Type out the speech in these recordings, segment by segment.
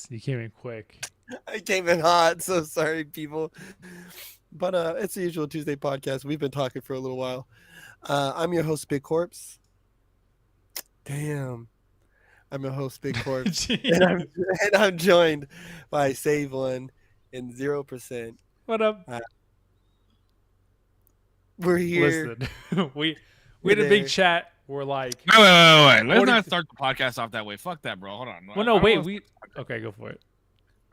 You came in quick. I came in hot. So sorry, people. But it's the usual Tuesday podcast. We've been talking for a little while. I'm your host, Big Corpse. Damn. I'm your host, Big Corpse. and, I'm, Jeez. and I'm joined by Save One and 0%. What up? We're here. Listen, we had a big chat. We're like, wait. Let's not start the podcast off that way. Fuck that, bro. Hold on. Well, no, wait. Okay, go for it.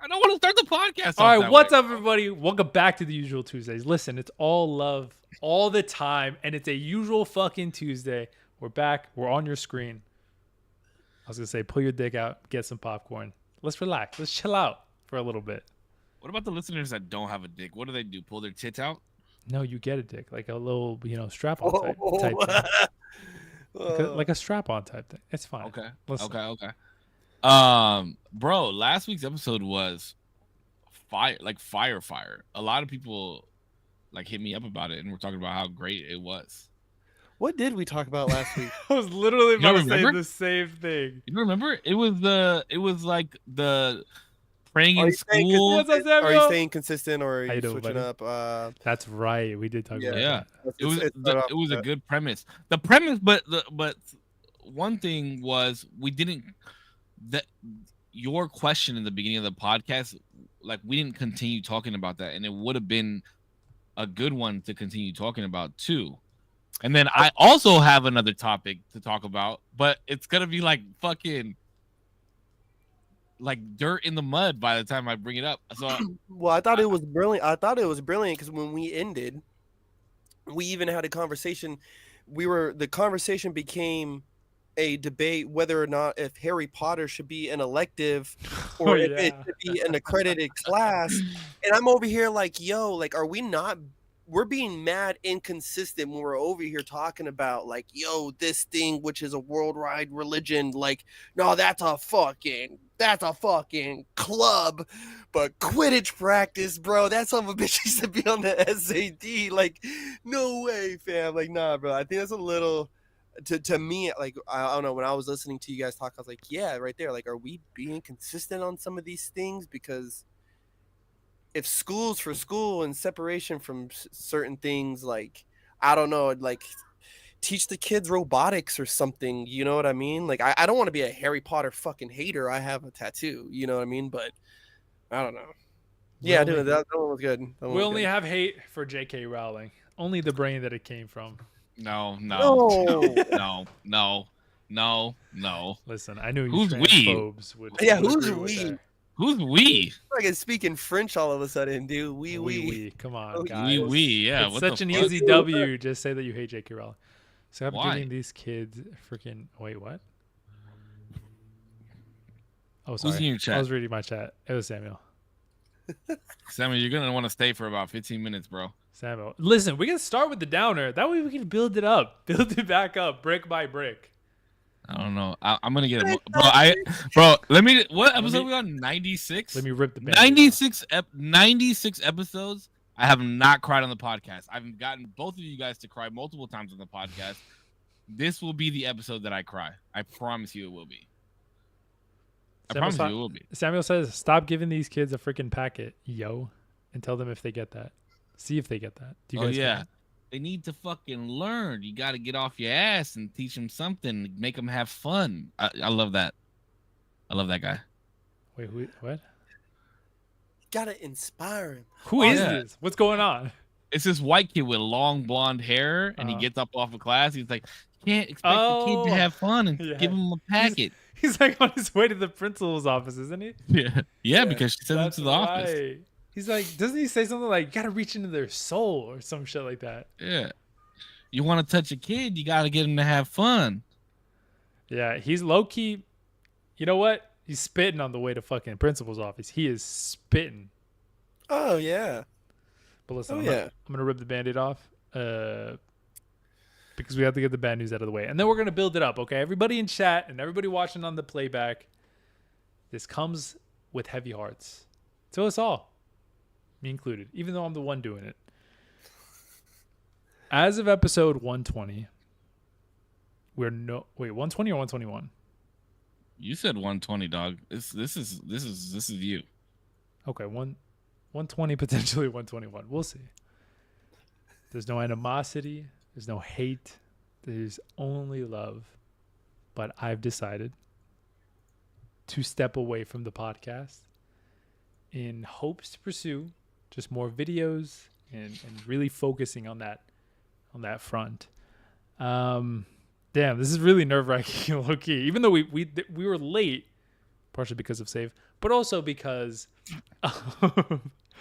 I don't want to start the podcast. All right, what's up, everybody? Welcome back to the usual Tuesdays. Listen, it's all love all the time, and it's a usual fucking Tuesday. We're back. We're on your screen. I was gonna say, pull your dick out, get some popcorn. Let's relax. Let's chill out for a little bit. What about the listeners that don't have a dick? What do? Pull their tits out? No, you get a dick, like a little, strap-on type thing. Like a strap-on type thing. It's fine. Okay. Listen. Okay. Bro, last week's episode was fire. A lot of people hit me up about it, and we're talking about how great it was. What did we talk about last week? I was literally about to say the same thing. You remember? It was the praying in school. Are you staying consistent or are you switching up? That's right. We did talk about that. It was a good premise. The premise, but one thing was your question in the beginning of the podcast, we didn't continue talking about that, and it would have been a good one to continue talking about too. And then I also have another topic to talk about, but it's gonna be fucking dirt in the mud by the time I bring it up. So, well, I thought it was brilliant. Because when we ended, we even had a conversation. The conversation became a debate whether or not if Harry Potter should be an elective or if it should be an accredited class. And I'm over here are we not? We're being mad inconsistent when we're over here talking about this thing, which is a worldwide religion. No, that's a fucking club, but Quidditch practice, bro. That son of a bitch used to be on the SAT. No way, fam. Nah, bro. I think that's a little to me. I don't know. When I was listening to you guys talk, I was like, yeah, right there. Are we being consistent on some of these things? Because if school's for school and separation from certain things, I don't know, teach the kids robotics or something, you know what I mean? I don't want to be a Harry Potter fucking hater. I have a tattoo, you know what I mean? But I don't know. Yeah, dude, that one was good. We only have hate for J.K. Rowling. Only the brain that it came from. No. Listen, I knew who's transphobes would. Yeah, who's we? Who's we? It's speaking French all of a sudden, dude. We. Come on, guys. Yeah. It's such an easy W. Just say that you hate J.K. Rowling. Stop giving these kids freaking. Wait, what? Oh, sorry. Who's in your chat? I was reading my chat. It was Samuel. Samuel, you're gonna want to stay for about 15 minutes, bro. Samuel, listen, we can start with the downer. That way we can build it up, build it back up, brick by brick. I don't know. I'm gonna get it, bro. Let me. What episode are we on? 96. Let me rip the band. 96 episodes. I have not cried on the podcast. I've gotten both of you guys to cry multiple times on the podcast. This will be the episode that I cry. I promise you it will be. Promise you it will be. Samuel says, "Stop giving these kids a freaking packet, yo, and tell them if they get that. See if they get that." Do you guys get that? They need to fucking learn. You got to get off your ass and teach them something. Make them have fun. I love that. I love that guy. Wait, what? You gotta inspire him. Who is this? What's going on? It's this white kid with long blonde hair, and he gets up off of class. He's like, you can't expect the kid to have fun and give him a packet. He's on his way to the principal's office, isn't he? Yeah, because she sent him to the office. He's like, doesn't he say something like, you gotta reach into their soul or some shit like that? Yeah. You want to touch a kid, you gotta get him to have fun. Yeah, he's low-key. You know what? He's spitting on the way to fucking principal's office. He is spitting. Oh, yeah. But listen, I'm going to rip the Band-Aid off because we have to get the bad news out of the way. And then we're going to build it up, okay? Everybody in chat and everybody watching on the playback, this comes with heavy hearts. To us all. Me included, even though I'm the one doing it. As of episode 120, 120 or 121? You said 120, dog. This is you. Okay, 120, potentially 121. We'll see. There's no animosity. There's no hate. There's only love. But I've decided to step away from the podcast in hopes to pursue just more videos and really focusing on that front. Damn, this is really nerve wracking, low key. Even though we were late, partially because of save, but also because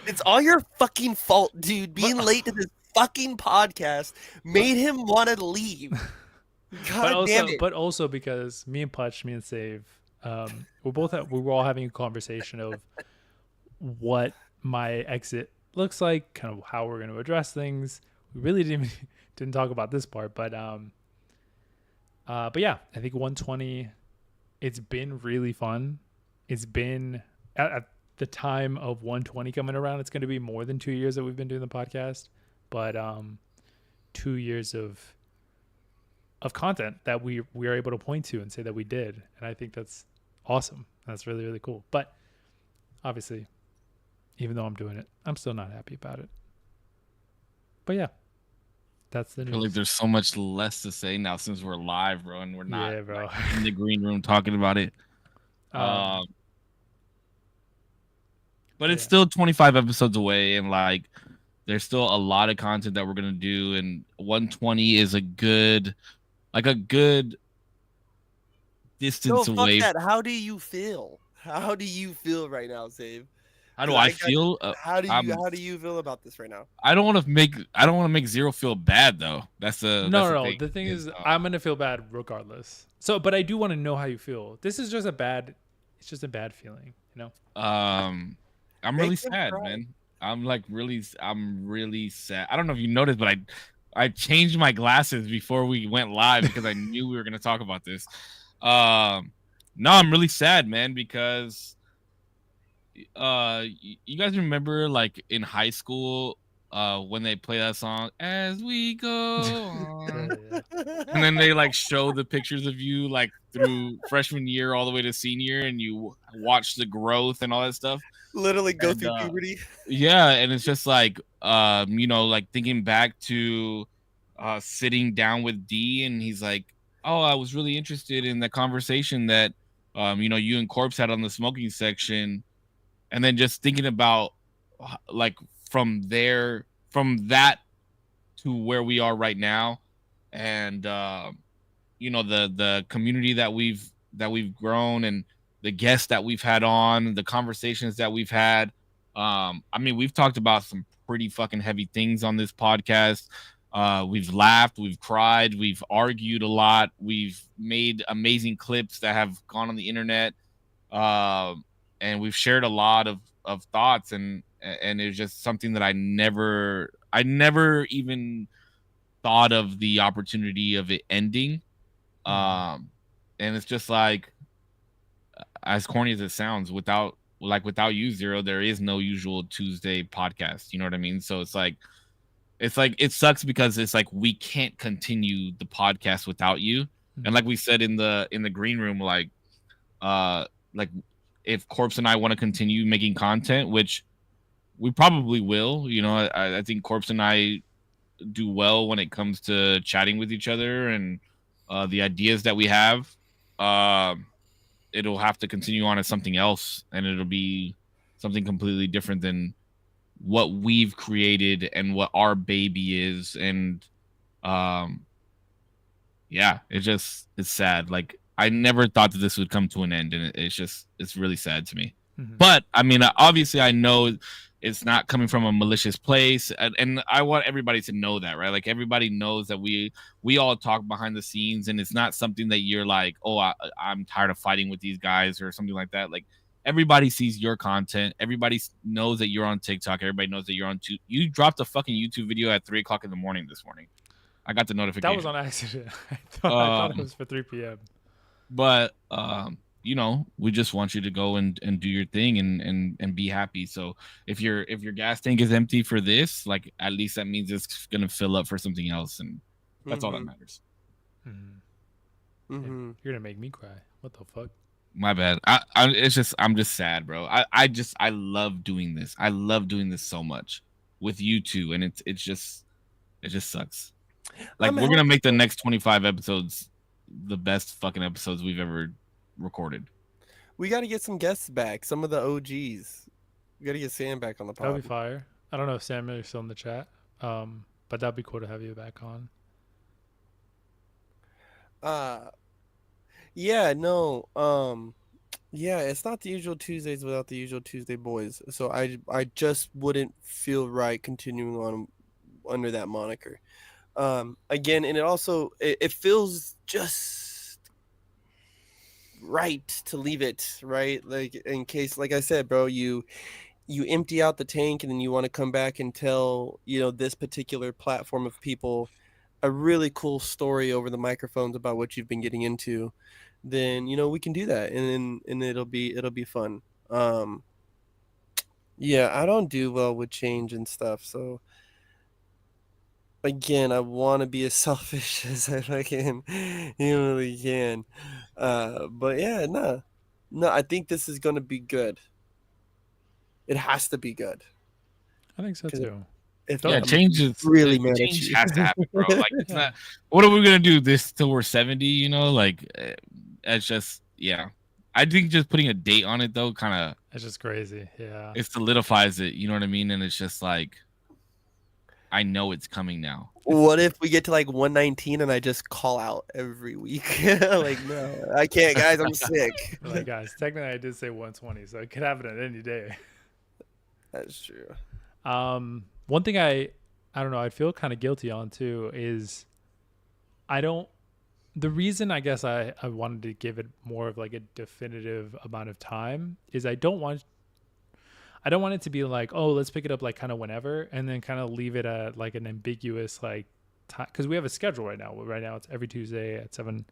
it's all your fucking fault, dude. Being late to this fucking podcast made him want to leave. God damn it. But also because me and Putch, me and Save, we were all having a conversation of what my exit looks like, kind of how we're going to address things. We really didn't talk about this part, but yeah, I think 120. It's been really fun. It's been at the time of 120 coming around. It's going to be more than 2 years that we've been doing the podcast, but 2 years of content that we are able to point to and say that we did, and I think that's awesome. That's really, really cool. But obviously, even though I'm doing it, I'm still not happy about it. But yeah, that's the news. I feel like there's so much less to say now since we're live, bro, and we're not bro. Like, in the green room talking about it. But it's still 25 episodes away, and like there's still a lot of content that we're gonna do, and 120 is a good distance away. Fuck that. How do you feel? How do you feel right now, Save? How do I feel? How do you feel about this right now? I don't want to make Zero feel bad though. That's the no. The thing is, I'm gonna feel bad regardless. So, but I do want to know how you feel. This is just it's just a bad feeling, you know. I'm really sad, man. I'm really sad. I don't know if you noticed, but I changed my glasses before we went live because I knew we were gonna talk about this. No, I'm really sad, man, because you guys remember like in high school when they play that song As We Go On, and then they like show the pictures of you like through freshman year all the way to senior, and you watch the growth and all that stuff. Literally go through puberty. Yeah, and it's just like like thinking back to sitting down with D, and he's like, oh, I was really interested in the conversation that you and Corpse had on the smoking section, and then just thinking about like from that to where we are right now, and the community that we've grown, and the guests that we've had on, the conversations that we've had. I mean, we've talked about some pretty fucking heavy things on this podcast. We've laughed, we've cried, we've argued a lot, we've made amazing clips that have gone on the internet, and we've shared a lot of thoughts, and it's just something that I never even thought of the opportunity of it ending. And it's just like, as corny as it sounds, without you, Zero, there is no usual Tuesday podcast. You know what I mean? So it's like it sucks because it's like we can't continue the podcast without you. Mm-hmm. And like we said in the green room, like if Corpse and I want to continue making content, which we probably will, I think Corpse and I do well when it comes to chatting with each other and the ideas that we have. It'll have to continue on as something else, and it'll be something completely different than what we've created and what our baby is. And it's sad. Like, I never thought that this would come to an end, and it's really sad to me. Mm-hmm. But I mean, obviously I know it's not coming from a malicious place, and I want everybody to know that, right? Like, everybody knows that we all talk behind the scenes, and it's not something that you're like, oh, I'm tired of fighting with these guys or something like that. Like, everybody sees your content. Everybody knows that you're on TikTok. Everybody knows that you're on you dropped a fucking YouTube video at 3:00 in the morning this morning. I got the notification. That was on accident. I thought it was for 3 p.m. But we just want you to go and do your thing and be happy. So if your gas tank is empty for this, like, at least that means it's gonna fill up for something else, and that's all that matters. Mm-hmm. Mm-hmm. You're gonna make me cry. What the fuck? My bad. I'm just sad, bro. I love doing this. I love doing this so much with you two, and it just sucks. Like I'm we're gonna happy. make the next 25 episodes the best fucking episodes we've ever recorded. We got to get some guests back. Some of the OGs. We got to get Sam back on the That would pod. be fire. I don't know if Samuel is still in the chat, but that'd be cool to have you back on. Yeah, no. Yeah, it's not the usual Tuesdays without the usual Tuesday boys. So I just wouldn't feel right continuing on under that moniker. Again, and it feels just right to leave it, right? Like in case, like I said, bro, you empty out the tank and then you want to come back and tell, this particular platform of people a really cool story over the microphones about what you've been getting into, then we can do that, and it'll be fun. Yeah, I don't do well with change and stuff, so again, I want to be as selfish as I fucking humanly can. But yeah, no, I think this is gonna be good. It has to be good. I think so 'Cause too. if Don't Yeah, not, I'm really mad at change you. has to happen, bro. Like it's Yeah. not. What are we gonna do this till we're 70? Like it's just yeah. I think just putting a date on it though, kind of It's just crazy. Yeah. it solidifies it. You know what I mean? And it's just like I know it's coming now. What if we get to like 119 and I just call out every week? Like, no, I can't, guys. I'm sick. Like, guys, technically I did say 120, so it could happen at any day. That's true. One thing I don't know, I feel kind of guilty on too is I don't. The reason I guess I wanted to give it more of like a definitive amount of time is I don't want it to be like, oh, let's pick it up like kind of whenever, and then kind of leave it at like an ambiguous like time, because we have a schedule right now. Right now it's every Tuesday at 7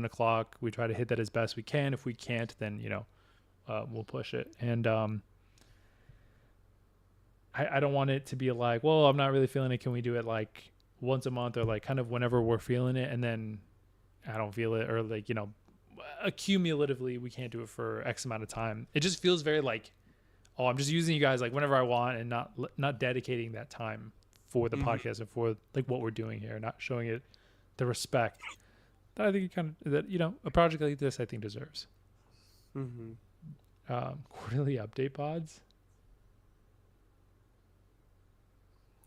o'clock. We try to hit that as best we can. If we can't, then we'll push it. And I don't want it to be like, well, I'm not really feeling it. Can we do it like once a month or like kind of whenever we're feeling it, and then I don't feel it, or like accumulatively we can't do it for X amount of time. It just feels very like, oh, I'm just using you guys like whenever I want, and not dedicating that time for the podcast or for like what we're doing here, not showing it the respect that I think a project like this I think deserves. Quarterly update pods.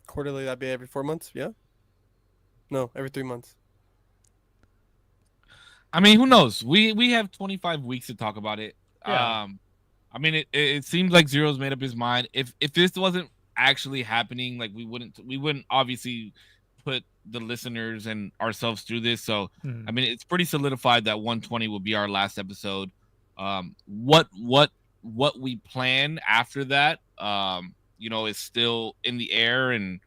Quarterly, that'd be every 4 months. Yeah. No, every 3 months. I mean, who knows? We have 25 weeks to talk about it. Yeah. I mean, it seems like Zero's made up his mind. If this wasn't actually happening, like we wouldn't obviously put the listeners and ourselves through this. So I mean, it's pretty solidified that 120 will be our last episode. What we plan after that, is still in the air, and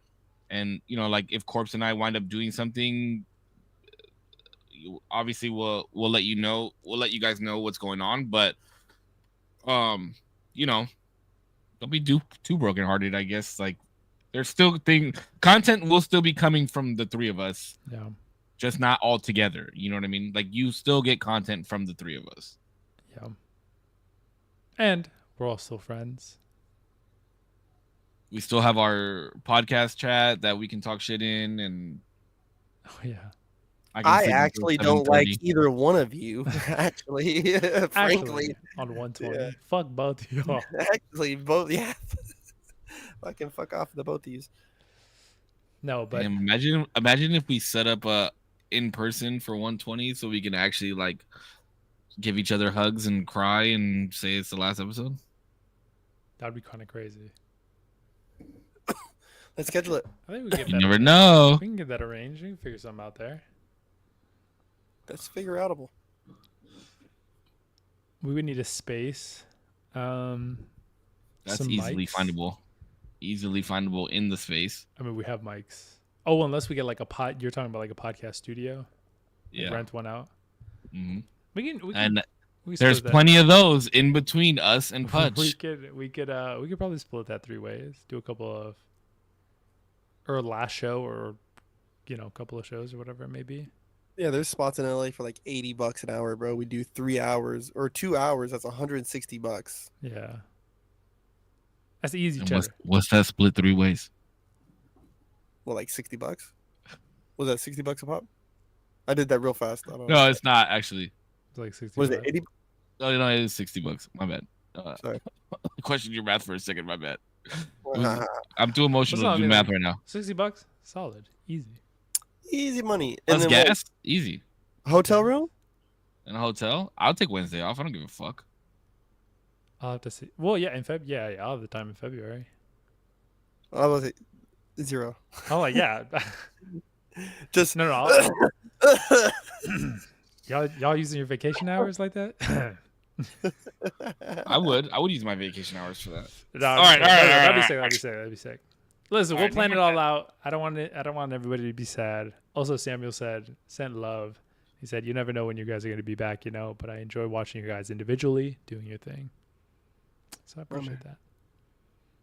like if Corpse and I wind up doing something, obviously we'll let you know. We'll let you guys know what's going on, but don't be too brokenhearted, I guess. Like there's still content will still be coming from the three of us. Yeah. Just not all together. You know what I mean? Like you still get content from the three of us. Yeah. And we're all still friends. We still have our podcast chat that we can talk shit in, and oh yeah. I actually don't like either one of you. Actually, frankly, on 120, fuck both of y'all. Actually, both. Yeah, fucking fuck off the both of you. No, but imagine if we set up in person for 120, so we can actually like give each other hugs and cry and say it's the last episode. That'd be kind of crazy. Let's schedule it. I think we get. You never know. We can get that arranged. We can figure something out there. That's figure outable. We would need a space. That's easily findable. Easily findable in the space. I mean, we have mics. Oh, unless we get like a pod. You're talking about like a podcast studio. Yeah. Like rent one out. Mm-hmm. We can and there's plenty of those in between us and Pudge. we could probably split that 3 ways. Do a couple of, or last show, or a couple of shows or whatever it may be. Yeah, there's spots in LA for like $80 an hour, bro. We do 3 hours or 2 hours. That's $160. Yeah. That's easy And cheddar. what's that split 3 ways? Well, like $60. Was that $60 a pop? I did that real fast. I don't know. No, it's not actually. It's like 60. What is it? 80? Oh, no, it is $60. My bad. Sorry. Question your math for a second. My bad. Uh, I'm too emotional to do math right now. $60, solid, easy. Easy money. Plus And then gas, easy. hotel room? In a hotel, I'll take Wednesday off. I don't give a fuck. I'll have to see. Well, yeah, in Feb. Yeah, I'll have the time in February. I was like 0. Oh, like yeah. Just no. Y'all using your vacation hours like that? I would use my vacation hours for that. No, all right. That'd be sick. Listen, we'll plan it all out. I don't want everybody to be sad. Also, Samuel sent love. He said, "You never know when you guys are going to be back, but I enjoy watching you guys individually doing your thing." So I appreciate that.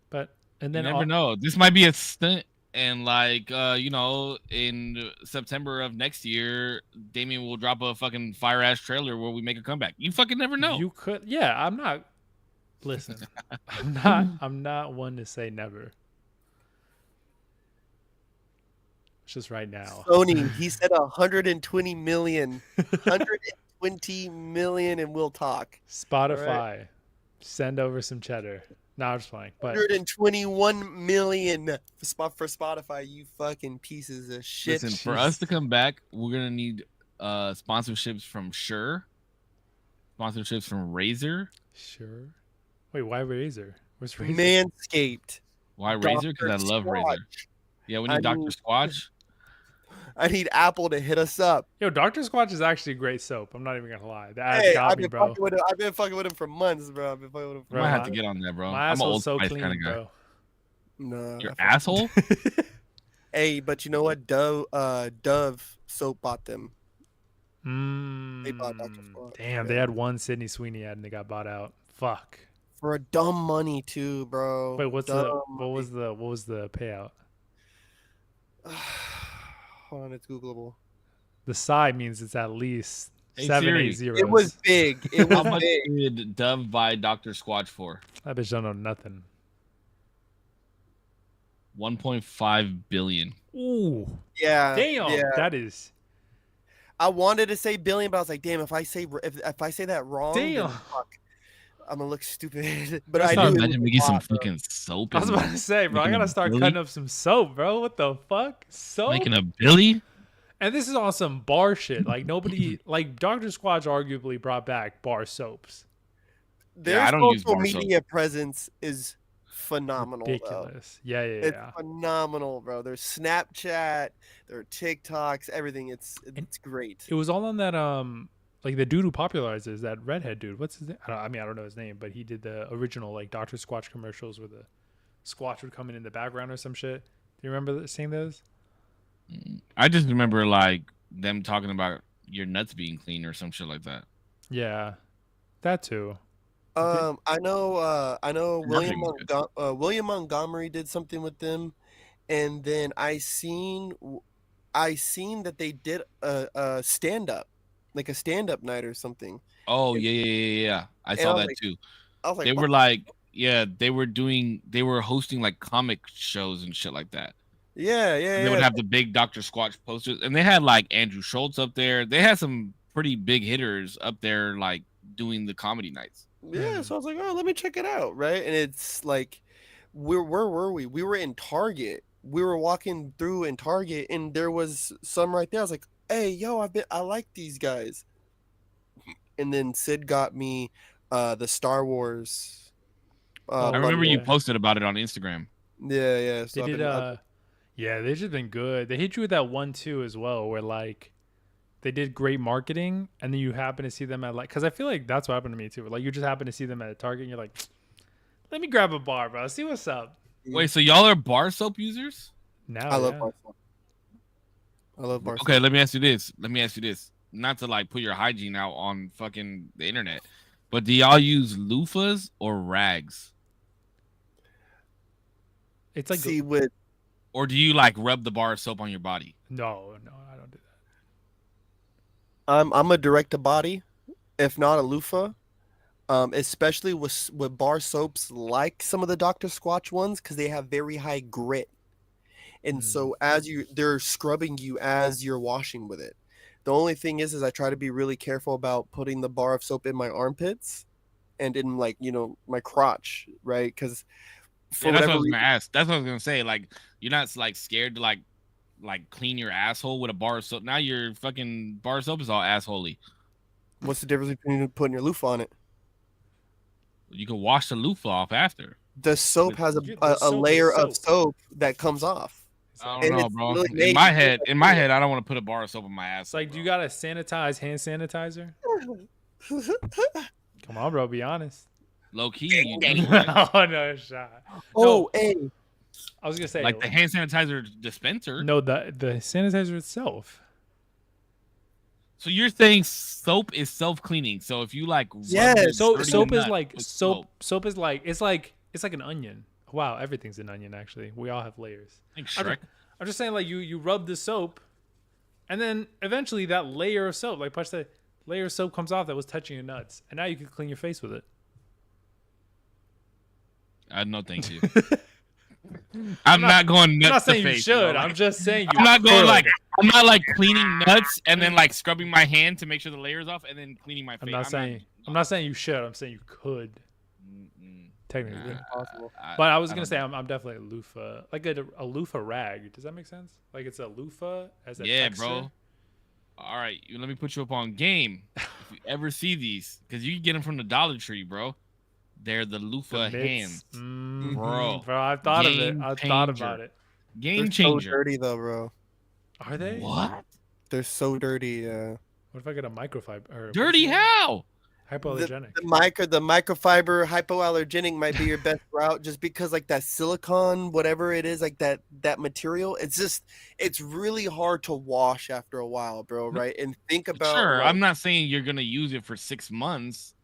But and then you never know. This might be a stint, and like in September of next year, Damien will drop a fucking fire ass trailer where we make a comeback. You fucking never know. You could, yeah. I'm not. Listen, I'm not one to say never. It's just right now. Sony, he said 120 million. 120 million, and we'll talk. Spotify, send over some cheddar. No, I'm just playing. But 121 million for Spotify, you fucking pieces of shit. Listen, for us to come back, we're gonna need sponsorships from Shure, sponsorships from Razer. Sure. Wait, why Razer? Where's Razer? Manscaped. Why Razer? Because I love Razer. Yeah, we need Dr. Squatch. I need Apple to hit us up. Yo, Dr. Squatch is actually a great soap. I'm not even gonna lie. The ad got me, bro. I've been fucking with him for months, bro. I might have to get on that, bro. My I'm an Old so Spice clean, kind of guy. bro. No, your asshole. Hey, but you know what? Dove soap bought them. They bought Dr. Squatch. Damn, they had one Sydney Sweeney ad and they got bought out. Fuck. For a dumb money too, bro. Wait, what was the payout? Hold on, it's Googleable. The side means it's at least 780. It was big. It was How much big. did Dove buy Dr. Squatch for? That bitch don't know nothing. 1.5 billion. Ooh. Yeah. Damn. Yeah. That is. I wanted to say billion, but I was like, damn, if I say that wrong, damn, fuck, I'm gonna look stupid. But That's I not do. Imagine making some fucking soap. I was about to say, bro, I gotta start cutting up some soap, bro. What the fuck? Soap? Making a Billy? And this is on some bar shit. Like nobody, like Dr. Squatch arguably brought back bar soaps. Their I don't use social bar media presence is phenomenal. Ridiculous. Though. Yeah. It's phenomenal, bro. Their Snapchat, their TikToks, everything. It's great. It was all on that like the dude who popularizes that redhead dude. What's his name? I don't know his name, but he did the original like Dr. Squatch commercials where the Squatch would come in the background or some shit. Do you remember seeing those? I just remember like them talking about your nuts being clean or some shit like that. Yeah, that too. I know William Montgomery did something with them, and then I seen that they did a stand up, like a stand up night or something. Oh yeah. I saw that too. I was like, they were like, they were hosting like comic shows and shit like that. Yeah. They would have the big Dr. Squatch posters, and they had like Andrew Schultz up there. They had some pretty big hitters up there, like doing the comedy nights. Yeah, so I was like, oh, let me check it out, right? And it's like, where were we? We were in Target. We were walking through in Target, and there was some right there. I was like, hey, yo, I like these guys. And then Sid got me the Star Wars. I remember you posted about it on Instagram. Yeah. So they did. Yeah, they've just been good. They hit you with that 1-2 as well, where like they did great marketing, and then you happen to see them at like, because I feel like that's what happened to me too. Like you just happen to see them at a Target, and you're like, let me grab a bar, bro. See what's up. Wait, so y'all are bar soap users? Now I love bar soap. I love bar soap. Okay, let me ask you this. Not to like put your hygiene out on fucking the internet, but do y'all use loofahs or rags? It's like or do you like rub the bar of soap on your body? No, I don't do I'm a direct to body, if not a loofah. Especially with bar soaps like some of the Dr. Squatch ones, because they have very high grit. And so they're scrubbing you as you're washing with it. The only thing is I try to be really careful about putting the bar of soap in my armpits and in like, my crotch, right? Because for Yeah, that's what I whatever was gonna reason, ask. That's what I was gonna say. Like, you're not like scared to like clean your asshole with a bar of soap. Now your fucking bar of soap is all assholey. what's the difference between putting your loofah on it? You can wash the loofah off after. The soap has The a soap is layer of soap. soap that comes off. I And don't know, it's bro. really In made my to head, feel in like my head, I don't want to put a bar of soap in my ass. It's like, do you got to sanitize hand sanitizer? Come on, bro. Be honest. Low key, you do, right? Oh, no shot. Oh, No, hey. I was going to say. Like the hand sanitizer dispenser. No, the sanitizer itself. So you're saying soap is self-cleaning. So if you like, rub Yes. your So dirty soap is nut like with soap is like it's like an onion. Wow, everything's an onion actually. We all have layers. Like I'm Shrek. I'm just saying, like you rub the soap, and then eventually that layer of soap, like Punch said, layer of soap comes off that was touching your nuts, and now you can clean your face with it. No, thank you. I'm not going nuts I'm not saying to you face, should. bro. I'm just saying you. I'm not going could. like I'm not like cleaning nuts and then like scrubbing my hand to make sure the layer's off and then cleaning my face. I'm not saying you should. I'm saying you could technically. Possible. But I was gonna don't say know. I'm definitely a loofah, like a loofah rag. Does that make sense? Like it's a loofah as a Yeah, texture? bro. All right, let me put you up on game. If you ever see these, because you can get them from the Dollar Tree, bro. They're the loofah hands, bro. Bro, I've thought of it. Game I've thought changer. about it. Game They're changer. so dirty though, bro. Are they? What? They're so dirty. Yeah. What if I get a microfiber? Or Dirty how? hypoallergenic. The microfiber hypoallergenic might be your best route, just because like that silicone, whatever it is, like that material, it's really hard to wash after a while, bro. Right? And think about Sure, like, I'm not saying you're gonna use it for 6 months.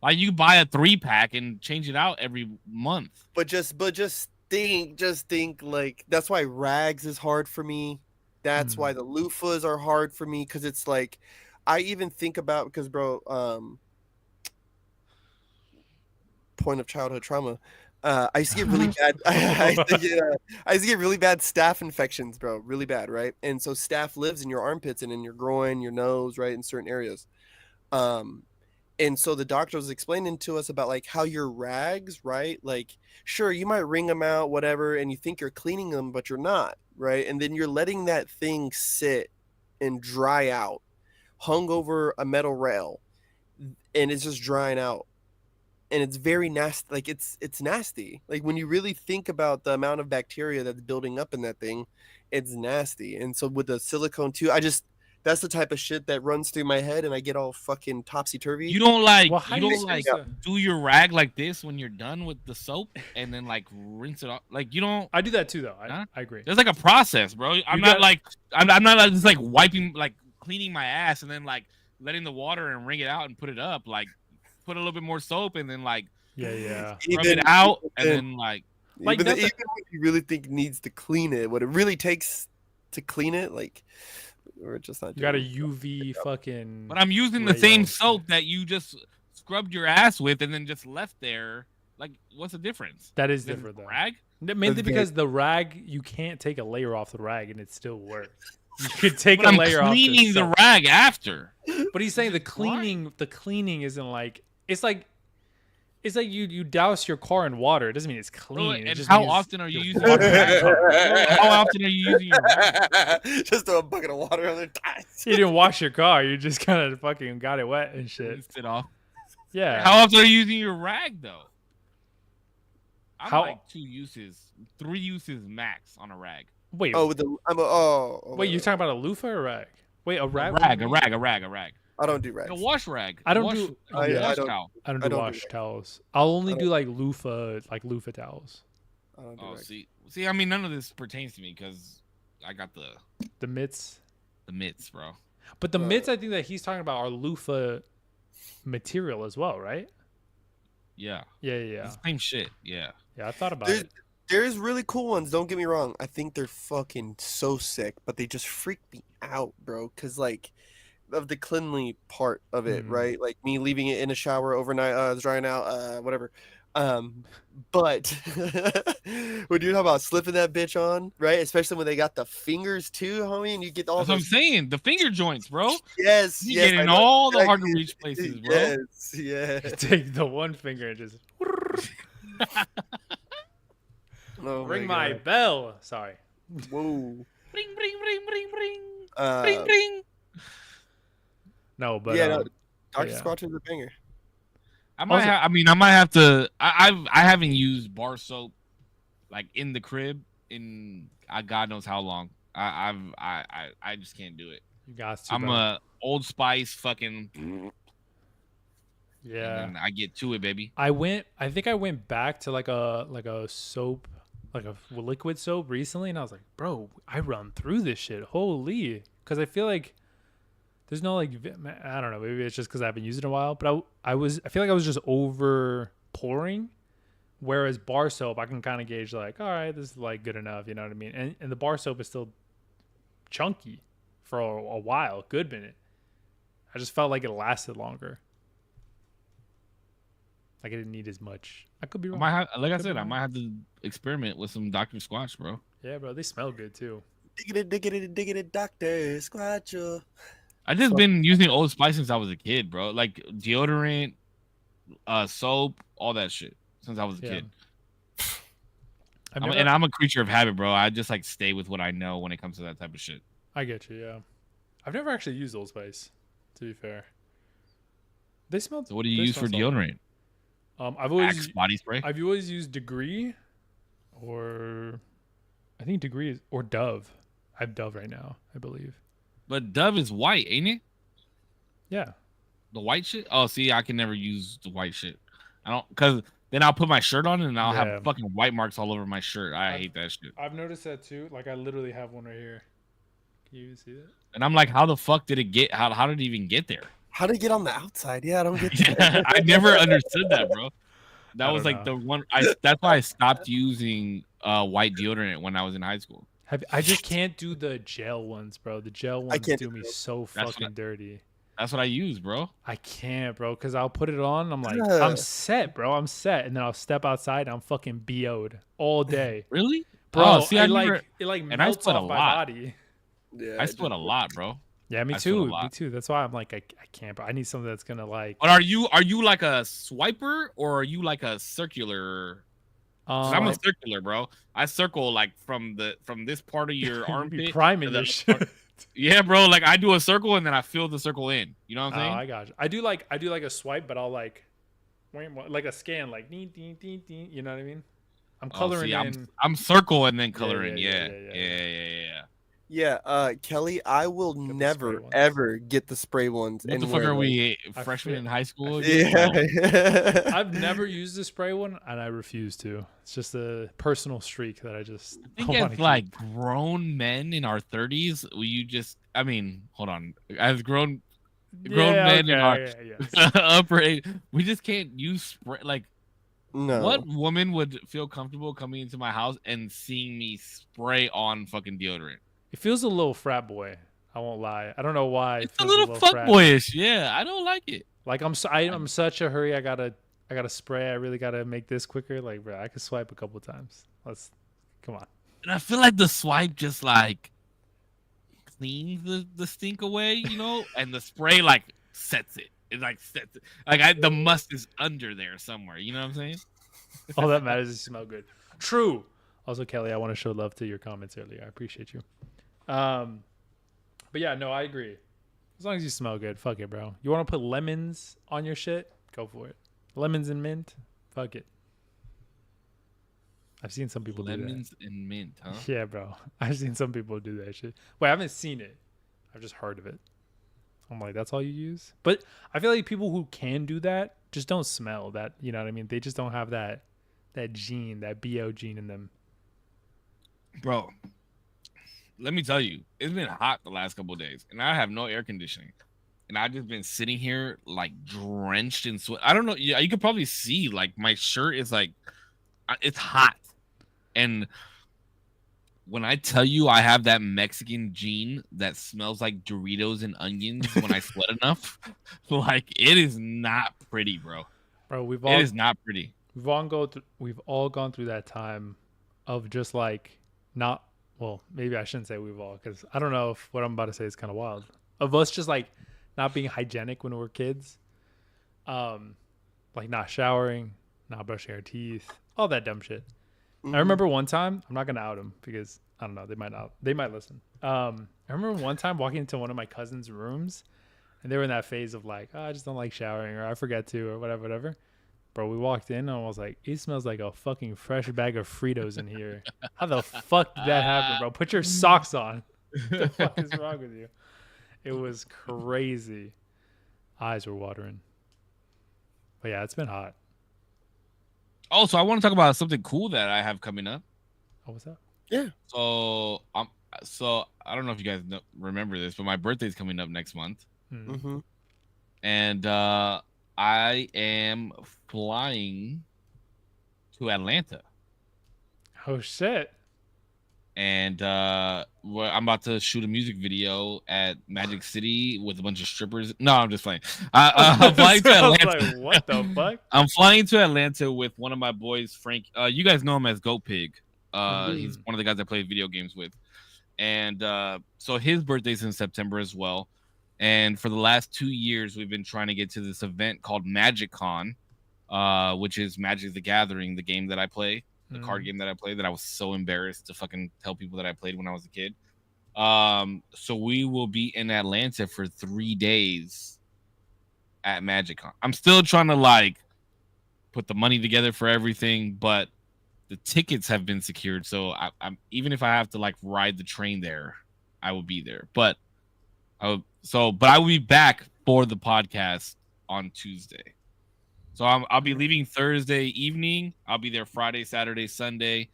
Like you buy a 3-pack and change it out every month. but just think like that's why rags is hard for me. That's why the loofahs are hard for me, because it's like I even think about, because bro, point of childhood trauma. I used to get really bad. I used to get really bad staph infections, bro. Really bad, right? And so staph lives in your armpits and in your groin, your nose, right, in certain areas. And so the doctor was explaining to us about like how your rags, right? Like, sure, you might wring them out, whatever, and you think you're cleaning them, but you're not, right? And then you're letting that thing sit and dry out, hung over a metal rail, and it's just drying out. And it's very nasty. Like it's nasty. Like when you really think about the amount of bacteria that's building up in that thing, it's nasty. And so with the silicone too, that's the type of shit that runs through my head, and I get all fucking topsy turvy. You don't like Well, how you do you don't like supposed to- do your rag like this when you're done with the soap and then like rinse it off. Like you don't. I do that too, though. Huh? I agree. There's like a process, bro. I'm not like just like wiping, like cleaning my ass and then like letting the water and wring it out and put it up. Like put a little bit more soap and then like Yeah. rub it out and then like Even, that's even when you really think needs to clean it, what it really takes to clean it, like we're just not. You got a doing it. UV fucking. But I'm using the Rayo. same soap that you just scrubbed your ass with and then just left there. Like, what's the difference? That is Then different though. rag? Mainly That's because the rag, you can't take a layer off the rag and it still works. You could take But a I'm layer off cleaning the soap. rag after. But he's saying the Just why? cleaning. The cleaning isn't like it's like you douse your car in water. It doesn't mean it's clean. Bro, It and just how means often are you you're using washing your rag? your car. How often are you using your rag? Just throw a bucket of water on their thighs. You didn't wash your car. You just kind of fucking got it wet and shit. Rinse it off. Yeah. How often are you using your rag though? I'm How- like 2 uses, 3 uses max on a rag. Wait. Oh, with the Wait. You're talking about a loofah or a rag? Wait, a A rag. rag, a rag. I don't do rags. A wash rag. I don't wash, do- a I wash don't- towel. I don't I do don't do wash rags. towels. I'll only I do like loofah towels. I don't do Oh, rags. see, I mean, none of this pertains to me because I got The mitts. the mitts, bro. But the mitts, I think that he's talking about are loofah material as well, right? Yeah, Yeah. it's the same shit. Yeah, Yeah, I thought about There's, it. there's really cool ones. Don't get me wrong. I think they're fucking so sick, but they just freak me out, bro. Cause like, the cleanly part of it, right? Like me leaving it in a shower overnight, drying out, whatever. But when you talk about slipping that bitch on, right? Especially when they got the fingers too, homie, and you get all That's those. what I'm saying. The finger joints, bro. Yes, You yes, get in I know all the hard exactly. to reach places, bro. Yes, yeah. Take the one finger and just ring my bell. Sorry. Whoa. Bring, bring, bring, bring, bring. Uh, Bring, bring. No, but yeah, no, Dr. yeah. Squatch is a banger. I might have to. I haven't used bar soap like in the crib in God knows how long. I just can't do it. You got to. I'm a Old Spice fucking. Yeah. And I get to it, baby. I think I went back to like a soap, like a liquid soap recently, and I was like, bro, I run through this shit. Holy, because I feel like there's no like, I don't know, maybe it's just because I haven't used it in a while, but I feel like I was just over pouring, whereas bar soap I can kind of gauge like, all right, this is like good enough, you know what I mean? And the bar soap is still chunky for a while, good minute. I just felt like it lasted longer. Like I didn't need as much. I could be wrong. I might have to experiment with some Dr. Squatch, bro. Yeah, bro, they smell good too. Diggity, Dr. Squatch. I just been using Old Spice since I was a kid, bro. Like deodorant, soap, all that shit since I was a kid. And I'm a creature of habit, bro. I just like stay with what I know when it comes to that type of shit. I get you, yeah. I've never actually used Old Spice, to be fair. They smell. So what do you use for deodorant? I've always Axe body spray. I've always used Degree, or I think Degree or Dove. I have Dove right now, I believe. But Dove is white, ain't it? Yeah. The white shit? Oh, see, I can never use the white shit. I don't, because then I'll put my shirt on and I'll have fucking white marks all over my shirt. I hate that shit. I've noticed that too. Like I literally have one right here. Can you see that? And I'm like, how the fuck did it get? How did it even get there? How did it get on the outside? Yeah, I don't get that. I never understood that, bro. That was like the one. That's why I stopped using white deodorant when I was in high school. I just can't do the gel ones, bro. The gel ones do me so fucking dirty. That's what I use, bro. I can't, bro, because I'll put it on. I'm like, I'm set, bro. I'm set, and then I'll step outside. And I'm fucking BO'd all day. Really, bro? Oh, see, it melts off my body. Yeah, I sweat a lot, bro. Yeah, me too. Me too. That's why I'm like, I can't. But I need something that's gonna like. But are you like a swiper or are you like a circular? I'm a circular, bro. I circle like from this part of your armpit. Priming your shit. Yeah, bro. Like I do a circle and then I fill the circle in. You know what I'm saying? Oh, I got you. I do like a swipe, but I'll like a scan, like ding, ding, ding, ding. You know what I mean? I'm coloring in. I'm circle and then coloring. Yeah. Yeah, Kelly, I will never ever get the spray ones. What the fuck are we, freshmen in high school? Yeah. I've never used the spray one, and I refuse to. It's just a personal streak that I think as like grown men in our 30s, hold on. As grown men in our upper age, we just can't use spray. Like, no. What woman would feel comfortable coming into my house and seeing me spray on fucking deodorant? It feels a little frat boy. I won't lie. I don't know why. It's a little fuck boyish. Yeah, I don't like it. Like I'm such a hurry. I gotta spray. I really gotta make this quicker. Like, bro, I could swipe a couple times. Come on. And I feel like the swipe just like cleans the stink away, you know, and the spray like sets it. It like sets it. Like the must is under there somewhere. You know what I'm saying? All that matters is you smell good. True. Also, Kelly, I want to show love to your comments earlier. I appreciate you. But yeah, no, I agree. As long as you smell good, fuck it, bro. You want to put lemons on your shit? Go for it. Lemons and mint? Fuck it. I've seen some people do that. Lemons and mint, huh? Yeah, bro. I've seen some people do that shit. Wait, I haven't seen it. I've just heard of it. I'm like, that's all you use? But I feel like people who can do that just don't smell that. You know what I mean? They just don't have that gene, that BO gene in them. Bro, let me tell you, it's been hot the last couple of days, and I have no air conditioning, and I've just been sitting here like drenched in sweat. I don't know. Yeah, you could probably see like my shirt is like, it's hot, and when I tell you I have that Mexican gene that smells like Doritos and onions when I sweat enough, like it is not pretty, bro. Bro, It is not pretty. we've all gone through that time of just like not well, maybe I shouldn't say we've all because I don't know if what I'm about to say is kind of wild. Of us just like not being hygienic when we were kids, like not showering, not brushing our teeth, all that dumb shit. I remember one time, I'm not gonna out them because I don't know, they might listen. I remember one time walking into one of my cousin's rooms and they were in that phase of like, oh, I just don't like showering or I forget to or whatever. Bro, we walked in and I was like, it smells like a fucking fresh bag of Fritos in here. How the fuck did that happen, bro? Put your socks on. What the fuck is wrong with you? It was crazy. Eyes were watering. But yeah, it's been hot. Oh, so I want to talk about something cool that I have coming up. Oh, what's up? Yeah. So I don't know if you guys remember this, but my birthday's coming up next month. Mm-hmm. And I am flying to Atlanta. Oh shit. And I'm about to shoot a music video at Magic City with a bunch of strippers. No, I'm just playing. I'm flying to Atlanta. Like, what the fuck? I'm flying to Atlanta with one of my boys, Frank. You guys know him as Goat Pig. He's one of the guys I play video games with. And so his birthday's in September as well. And for the last 2 years, we've been trying to get to this event called MagicCon, which is Magic the Gathering, the game that I play. The card game that I played that I was so embarrassed to fucking tell people that I played when I was a kid. So we will be in Atlanta for 3 days at MagicCon. I'm still trying to like put the money together for everything, but the tickets have been secured. So I'm even if I have to like ride the train there, I will be there. But I will be back for the podcast on Tuesday. So I'll be leaving Thursday evening. I'll be there Friday, Saturday, Sunday.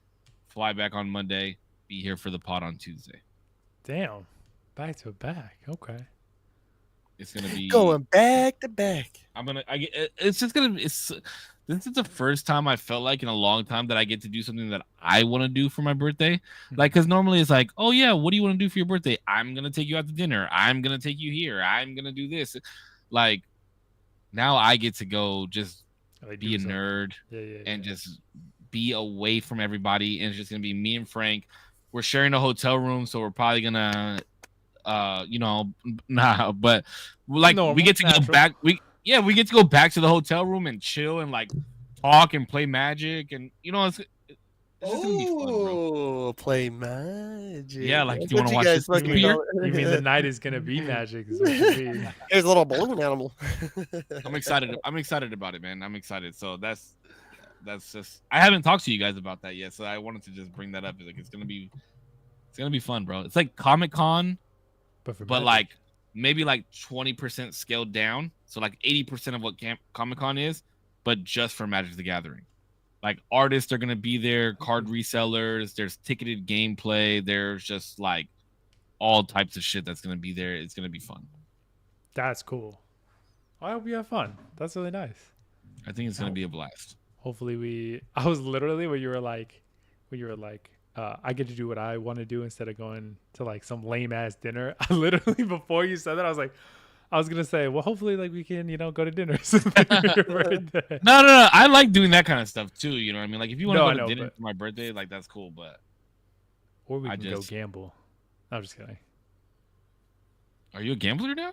Fly back on Monday. Be here for the pod on Tuesday. Damn, back to back. Okay. It's gonna be going back to back. This is the first time I felt like in a long time that I get to do something that I want to do for my birthday. Like, because normally it's like, oh yeah, what do you want to do for your birthday? I'm gonna take you out to dinner. I'm gonna take you here. I'm gonna do this. Like. Now I get to go just be a nerd and just be away from everybody. And it's just going to be me and Frank. We're sharing a hotel room, so we're probably going to, but like we get to go back. We get to go back to the hotel room and chill and like talk and play Magic. And, it's just gonna be fun, bro. Play Magic. Yeah, like, do you want to watch this movie? You mean the night is going to be Magic? Is what you mean. There's a little balloon animal. I'm excited about it, man. I'm excited. So that's just I haven't talked to you guys about that yet, so I wanted to just bring that up. Like it's gonna be fun, bro. It's like Comic-Con, but like maybe like 20% scaled down. So like 80% of what Comic-Con is, but just for Magic the Gathering. Like artists are gonna be there, card resellers. There's ticketed gameplay. There's just like all types of shit that's gonna be there. It's gonna be fun. That's cool. I hope you have fun. That's really nice. I think it's gonna be a blast. Hopefully, I was literally when you were like, I get to do what I want to do instead of going to like some lame ass dinner. I literally before you said that, I was gonna say, well, hopefully, like we can, go to dinner. No. I like doing that kind of stuff too. You know what I mean? Like if you want to go to dinner for my birthday, like that's cool. But or we can go gamble. I'm just kidding. Are you a gambler now?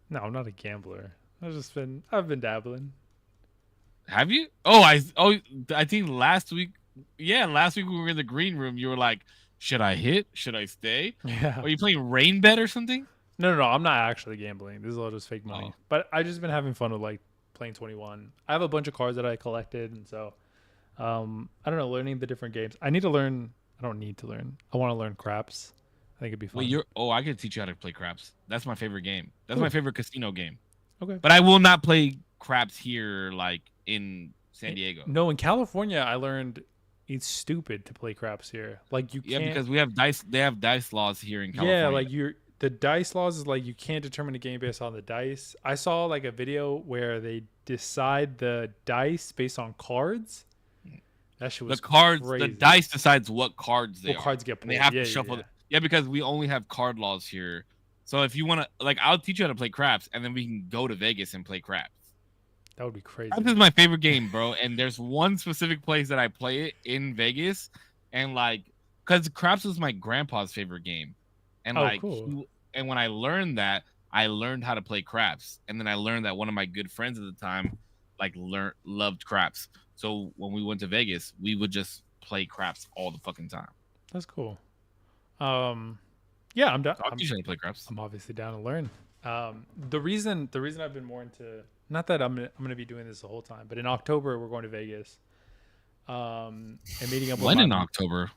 No, I'm not a gambler. I've been dabbling. Have you? I think last week. Yeah, last week we were in the green room. You were like, should I hit? Should I stay? Yeah. Are you playing Rain Bet or something? No. I'm not actually gambling. This is all just fake money. Oh. But I just been having fun with like playing 21. I have a bunch of cards that I collected, and so I don't know, learning the different games. I need to learn. I don't need to learn. I want to learn craps. I think it'd be fun. I could teach you how to play craps. That's my favorite game. That's my favorite casino game. Okay. But I will not play craps here, like in San Diego. No, in California, I learned it's stupid to play craps here. Like you can't. Yeah, because we have dice. They have dice laws here in California. Yeah, like the dice laws is like you can't determine a game based on the dice. I saw like a video where they decide the dice based on cards. That shit The was cards, crazy. the dice decides what cards they What are. cards get And pulled. they have Yeah, to shuffle. yeah. Yeah, because we only have card laws here. So if you want to, like, I'll teach you how to play craps, and then we can go to Vegas and play craps. That would be crazy. Craps is my favorite game, bro. And there's one specific place that I play it in Vegas, and like, because craps was my grandpa's favorite game, and like, cool. and when I learned that, I learned how to play craps, and then I learned that one of my good friends at the time, like, loved craps. So when we went to Vegas, we would just play craps all the fucking time. That's cool. Yeah, I'm down. So I'll teach you how to play craps. I'm obviously down to learn. The reason I've been more into, not that I'm gonna be doing this the whole time, but in October we're going to Vegas. And meeting up with When in October?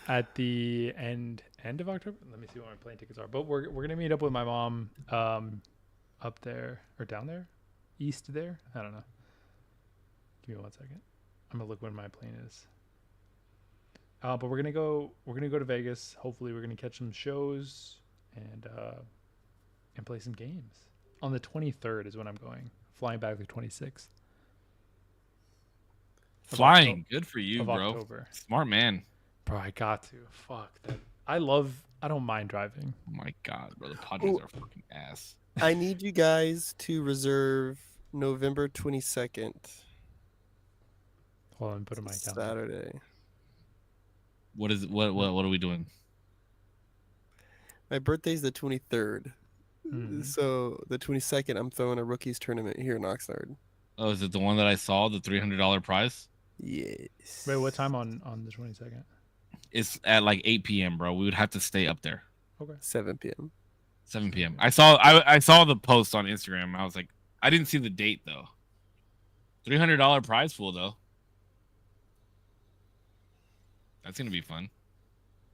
At the end of October. Let me see what my plane tickets are. But we're gonna meet up with my mom up there or down there, east there. I don't know. Give me 1 second. I'm gonna look when my plane is. But we're gonna go to Vegas. Hopefully we're gonna catch some shows and play some games. On the 23rd is when I'm going. Flying back the 26th. Flying. Good for you, bro. October. Smart man. Bro, I got to. Fuck that. I don't mind driving. Oh my god, bro. The Padres are fucking ass. I need you guys to reserve November 22nd. Hold on, put in my calendar. Saturday. What is it? What are we doing? My birthday's the 23rd. Mm-hmm. So the 22nd, I'm throwing a rookies tournament here in Oxnard. Oh, is it the one that I saw, the $300 prize? Yes. Wait, what time on the 22nd? It's at like 8 p.m., bro. We would have to stay up there. Okay. 7 p.m. 7 p.m. I saw the post on Instagram. I was like, I didn't see the date though. $300 prize pool though. That's gonna be fun.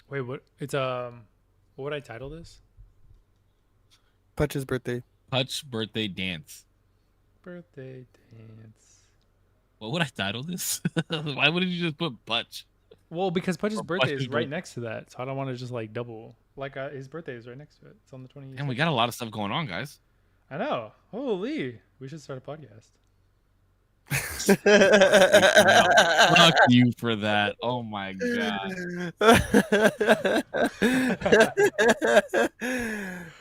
Wait, what? It's what would I title this? Putch's birthday. Putch birthday dance. Birthday dance. What would I title this? Why wouldn't you just put Putch? Well, because Putch's birthday Putch's is right next to that, so I don't want to just like double. Like his birthday is right next to it. It's on the 20th. And we got a lot of stuff going on, guys. I know. Holy, we should start a podcast. Fuck you for that. Oh my god.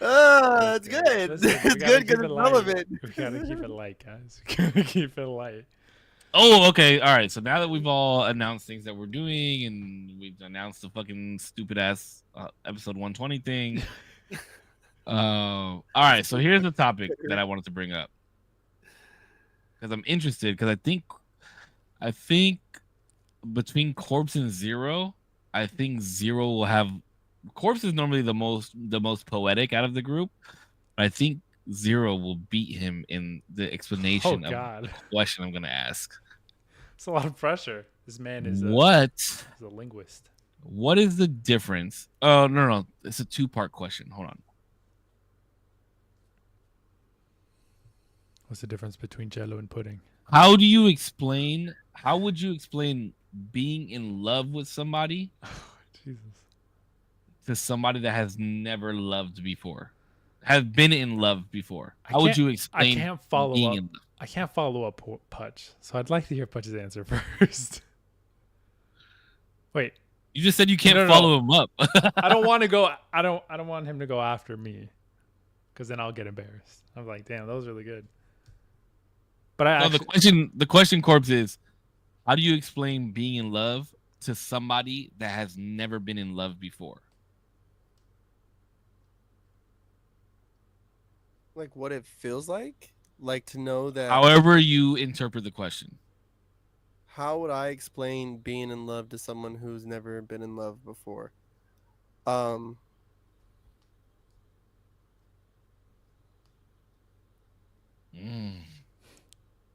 Oh, it's good. It's good because it's relevant. We gotta keep it light, guys. We gotta keep it light. Oh, okay. All right. So now that we've all announced things that we're doing and we've announced the fucking stupid ass episode 120 thing. All right. So here's the topic that I wanted to bring up because I'm interested because I think between Corpse and Zero, I think Zero will have. Corpse is normally the most poetic out of the group, but I think Zero will beat him in the explanation of the question I'm going to ask. It's a lot of pressure. This man is a linguist. What is the difference? Oh, no. It's a two-part question. Hold on. What's the difference between Jello and pudding? How would you explain being in love with somebody Jesus. to somebody that has never loved before? Have been in love before. How would you explain? I can't follow up Putch, so I'd like to hear Putch's answer first. Wait, you just said you can't follow him up. I don't want to go. I don't want him to go after me, because then I'll get embarrassed. I'm like, damn, that was really good. But the question, Corpse, is how do you explain being in love to somebody that has never been in love before? Like what it feels like to know that. However you interpret the question. How would I explain being in love to someone who's never been in love before?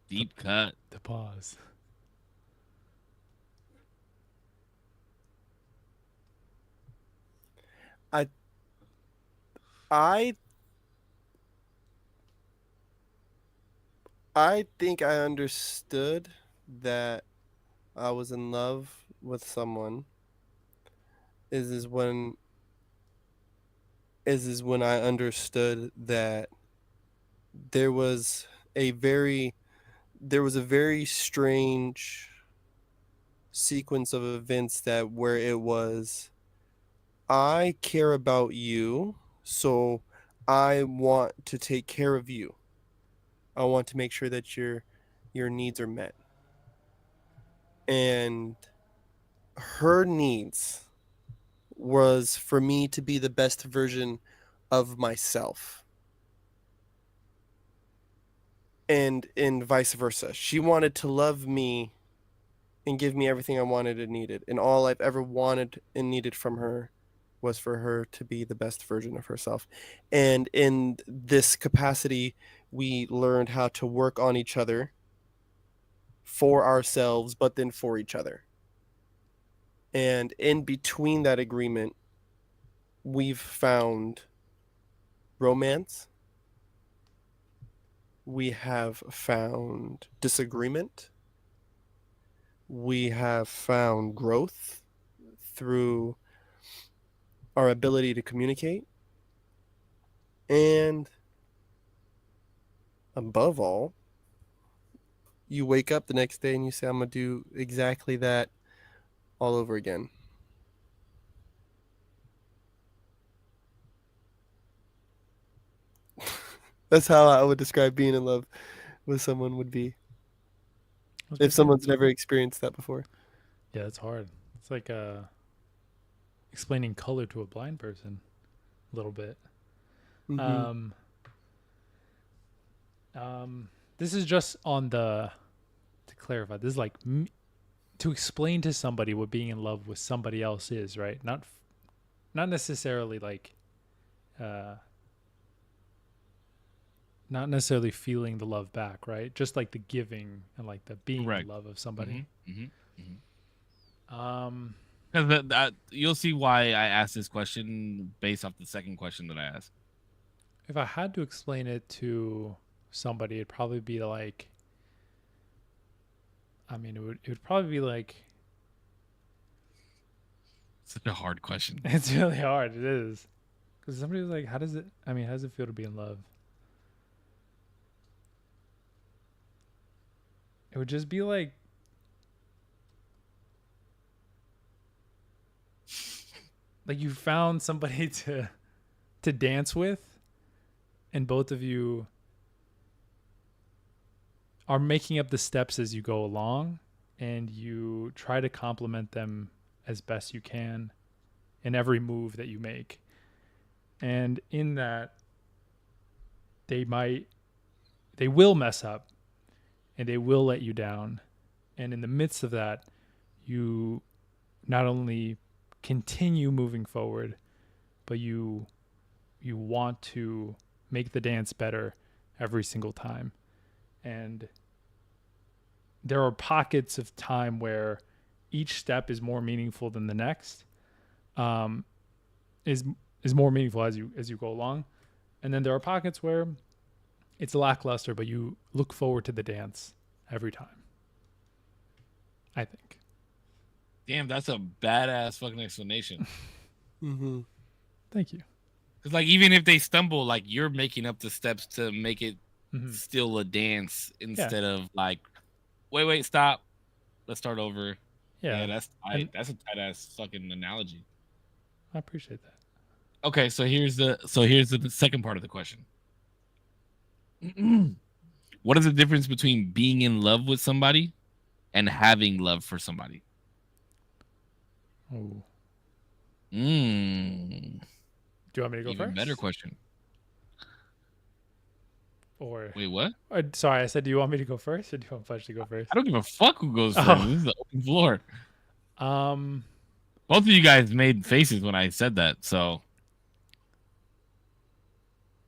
Deep cut. The pause. I think I understood that I was in love with someone is when I understood that there was a very strange sequence of events that where it was, I care about you, so I want to take care of you. I want to make sure that your needs are met. And her needs was for me to be the best version of myself. And vice versa. She wanted to love me and give me everything I wanted and needed. And all I've ever wanted and needed from her was for her to be the best version of herself. And in this capacity, we learned how to work on each other for ourselves, but then for each other. And in between that agreement, we've found romance. We have found disagreement. We have found growth through our ability to communicate. And above all, you wake up the next day and you say, I'm going to do exactly that all over again. That's how I would describe being in love with someone would be. If someone's never experienced that before. Yeah, it's hard. It's like explaining color to a blind person a little bit. Mm-hmm. This is just on to clarify, this is like to explain to somebody what being in love with somebody else is, right? Not necessarily like not necessarily feeling the love back, right? Just like the giving and like the being the love of somebody. Because you'll see why I asked this question based off the second question that I asked. If I had to explain it to somebody, it'd probably be like, I mean, it would probably be like. Such a hard question. It's really hard. It is. Because somebody was like, how does it feel to be in love? It would just be like, you found somebody to dance with, and both of you are making up the steps as you go along, and you try to complement them as best you can in every move that you make. And in that, they will mess up and they will let you down. And in the midst of that, you not only continue moving forward, but you want to make the dance better every single time. And there are pockets of time where each step is more meaningful than the next, is more meaningful as you go along. And then there are pockets where it's lackluster, but you look forward to the dance every time, I think. Damn, that's a badass fucking explanation. Mm-hmm. Thank you. Because like even if they stumble, like you're making up the steps to make it still a dance instead of like, wait, stop, let's start over. Yeah, that's tight. That's a tight ass fucking analogy. I appreciate that. Okay, so here's the second part of the question. What is the difference between being in love with somebody and having love for somebody? Oh. Do you want me to go first? Even better question. Or wait, what? Sorry, I said, do you want me to go first, or do you want Fudge to go first? I don't give a fuck who goes first. This is the open floor. Both of you guys made faces when I said that, so.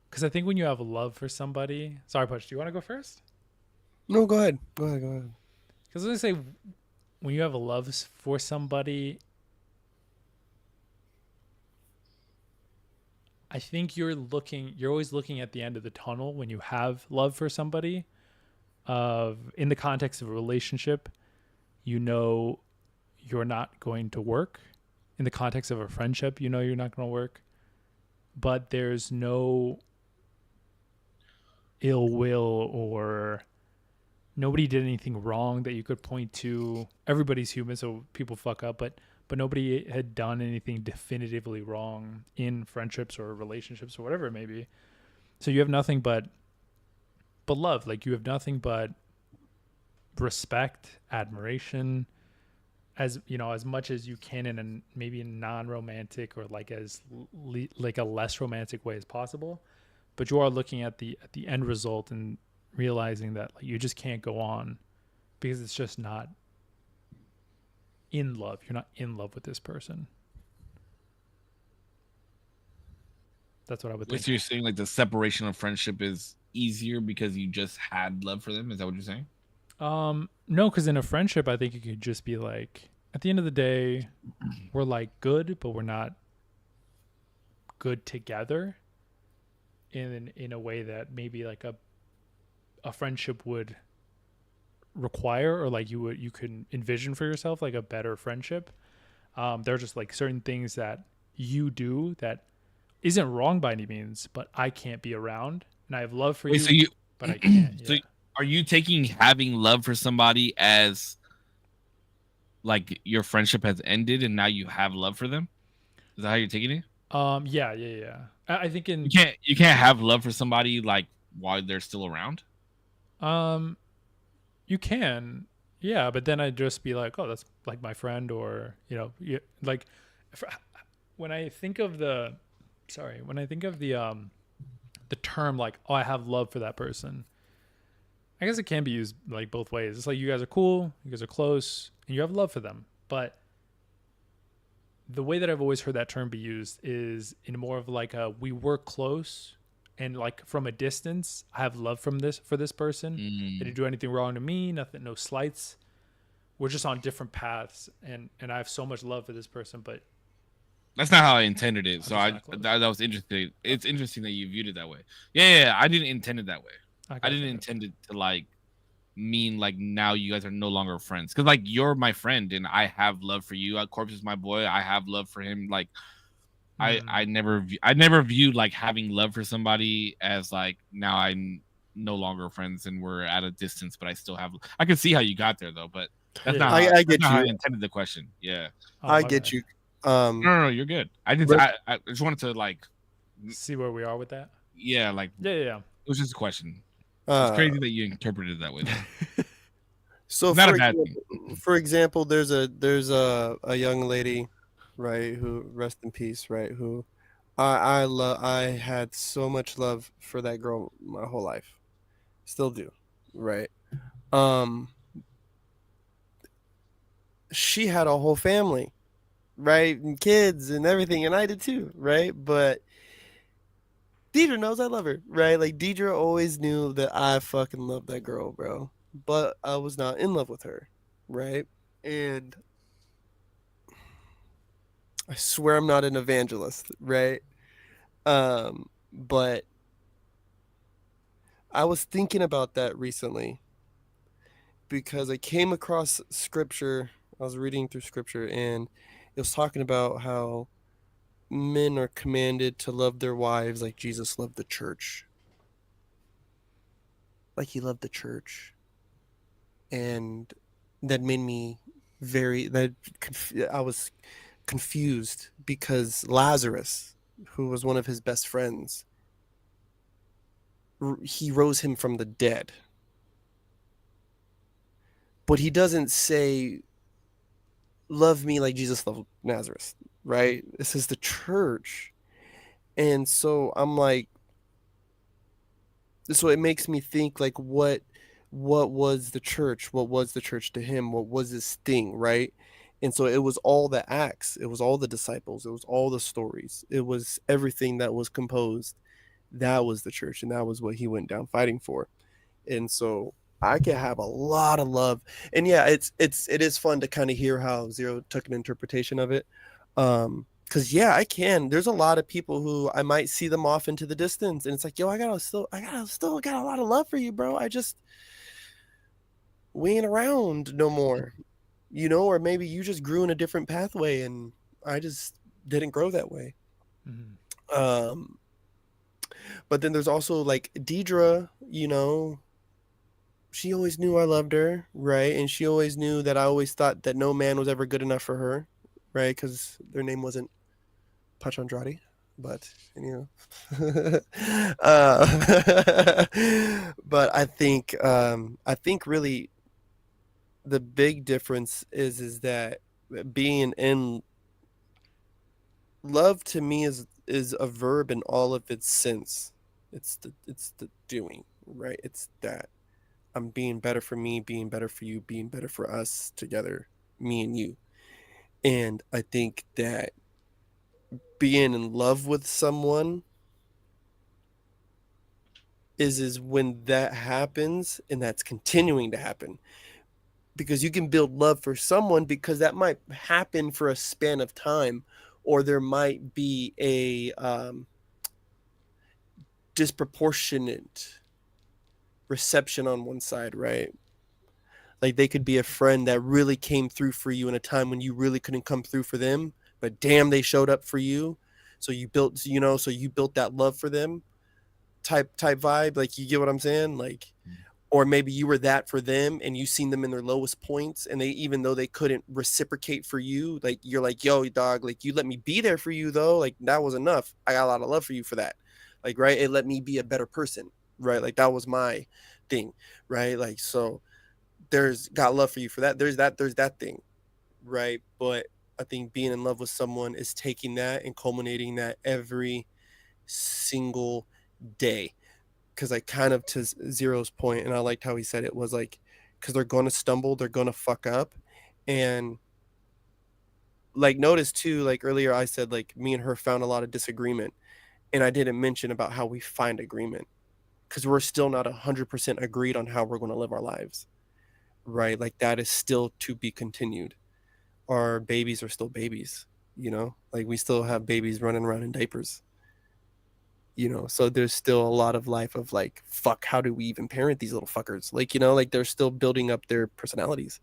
Because I think when you have love for somebody, sorry, Fudge, do you want to go first? No, go ahead. Go ahead. Because I was gonna say, when you have a love for somebody, I think you're always looking at the end of the tunnel when you have love for somebody. In the context of a relationship, you know you're not going to work. In the context of a friendship, you know you're not going to work. But there's no ill will or nobody did anything wrong that you could point to. Everybody's human, so people fuck up, but nobody had done anything definitively wrong in friendships or relationships or whatever it may be. So you have nothing but love. Like, you have nothing but respect, admiration, as you know, as much as you can in a maybe a non-romantic or like like a less romantic way as possible. But you are looking at the end result and realizing that like you just can't go on because it's just not in love. You're not in love with this person. That's what I would think. So you're saying like the separation of friendship is easier because you just had love for them? Is that what you're saying? No, because in a friendship, I think it could just be like, at the end of the day, we're like good, but we're not good together in a way that maybe like a friendship would require, or like you could envision for yourself like a better friendship. There are just like certain things that you do that isn't wrong by any means, but I can't be around, and I have love for you, but I can't. So Yeah. are you taking having love for somebody as like your friendship has ended and now you have love for them? Is that how you're taking it? Yeah. I think you can't have love for somebody like while they're still around. You can, yeah, but then I'd just be like, oh, that's like my friend, or like when I think of the the term like, oh, I have love for that person. I guess it can be used like both ways. It's like you guys are cool, you guys are close, and you have love for them. But the way that I've always heard that term be used is in more of like a, we were close, and like from a distance, I have love for this person. They didn't do anything wrong to me, nothing, no slights. We're just on different paths, and I have so much love for this person, but that's not how I intended it. So that was interesting. It's interesting that you viewed it that way. Yeah, I didn't intend it that way. I didn't intend it to like mean like now you guys are no longer friends, because like you're my friend and I have love for you. Corpse is my boy. I have love for him. Like I never viewed like having love for somebody as like now I'm no longer friends and we're at a distance, but I still have. I can see how you got there though, but that's not. I get you. How I intended the question. Yeah, I get you. No, you're good. I just wanted to like see where we are with that. Yeah, like yeah. It was just a question. It's crazy that you interpreted it that way. So for example, there's a young lady, right, who, rest in peace, right, who I had so much love for that girl my whole life. Still do, right? She had a whole family, right, and kids and everything, and I did too, right? But Deidre knows I love her, right? Like, Deidre always knew that I fucking loved that girl, bro. But I was not in love with her, right? And I swear I'm not an evangelist, right? But I was thinking about that recently because I came across scripture. I was reading through scripture, and it was talking about how men are commanded to love their wives like Jesus loved the church. Like he loved the church. And that made me I was confused because Lazarus, who was one of his best friends, he rose him from the dead. But he doesn't say, love me like Jesus loved Lazarus, right? This is the church. And so I'm like, so it makes me think like, what was the church? What was the church to him? What was his thing, right? And so it was all the acts, it was all the disciples, it was all the stories, it was everything that was composed. That was the church, and that was what he went down fighting for. And so I can have a lot of love, and yeah, it is fun to kind of hear how Zero took an interpretation of it. Because yeah, I can. There's a lot of people who I might see them off into the distance, and it's like, yo, I still got a lot of love for you, bro. We ain't around no more, or maybe you just grew in a different pathway, and I just didn't grow that way. But then there's also like Deidre, she always knew I loved her, right? And she always knew that I always thought that no man was ever good enough for her, right? Because their name wasn't Pach Andrade, but you know, but I think really the big difference is that being in love to me is a verb in all of its sense. It's the doing, right? It's that I'm being better for me, being better for you, being better for us together, me and you. And I think that being in love with someone is when that happens, and that's continuing to happen, because you can build love for someone because that might happen for a span of time, or there might be a disproportionate reception on one side, right? Like they could be a friend that really came through for you in a time when you really couldn't come through for them, but damn, they showed up for you. So you built, so you built that love for them type vibe. Like, you get what I'm saying? Like, or maybe you were that for them and you seen them in their lowest points, and they, even though they couldn't reciprocate for you, like you're like, yo, dog, like you let me be there for you though. Like that was enough. I got a lot of love for you for that. Like, right. It let me be a better person. Right. Like that was my thing. Right. Like, so there's got love for you for that. There's that thing. Right. But I think being in love with someone is taking that and culminating that every single day. Because I kind of, to Zero's point, and I liked how he said it, was like, because they're going to stumble, they're going to fuck up. And like, notice too, like earlier I said, like me and her found a lot of disagreement. And I didn't mention about how we find agreement, because we're still not 100% agreed on how we're going to live our lives. Right. Like that is still to be continued. Our babies are still babies, like we still have babies running around in diapers. So there's still a lot of life of like, fuck, how do we even parent these little fuckers? Like, like they're still building up their personalities.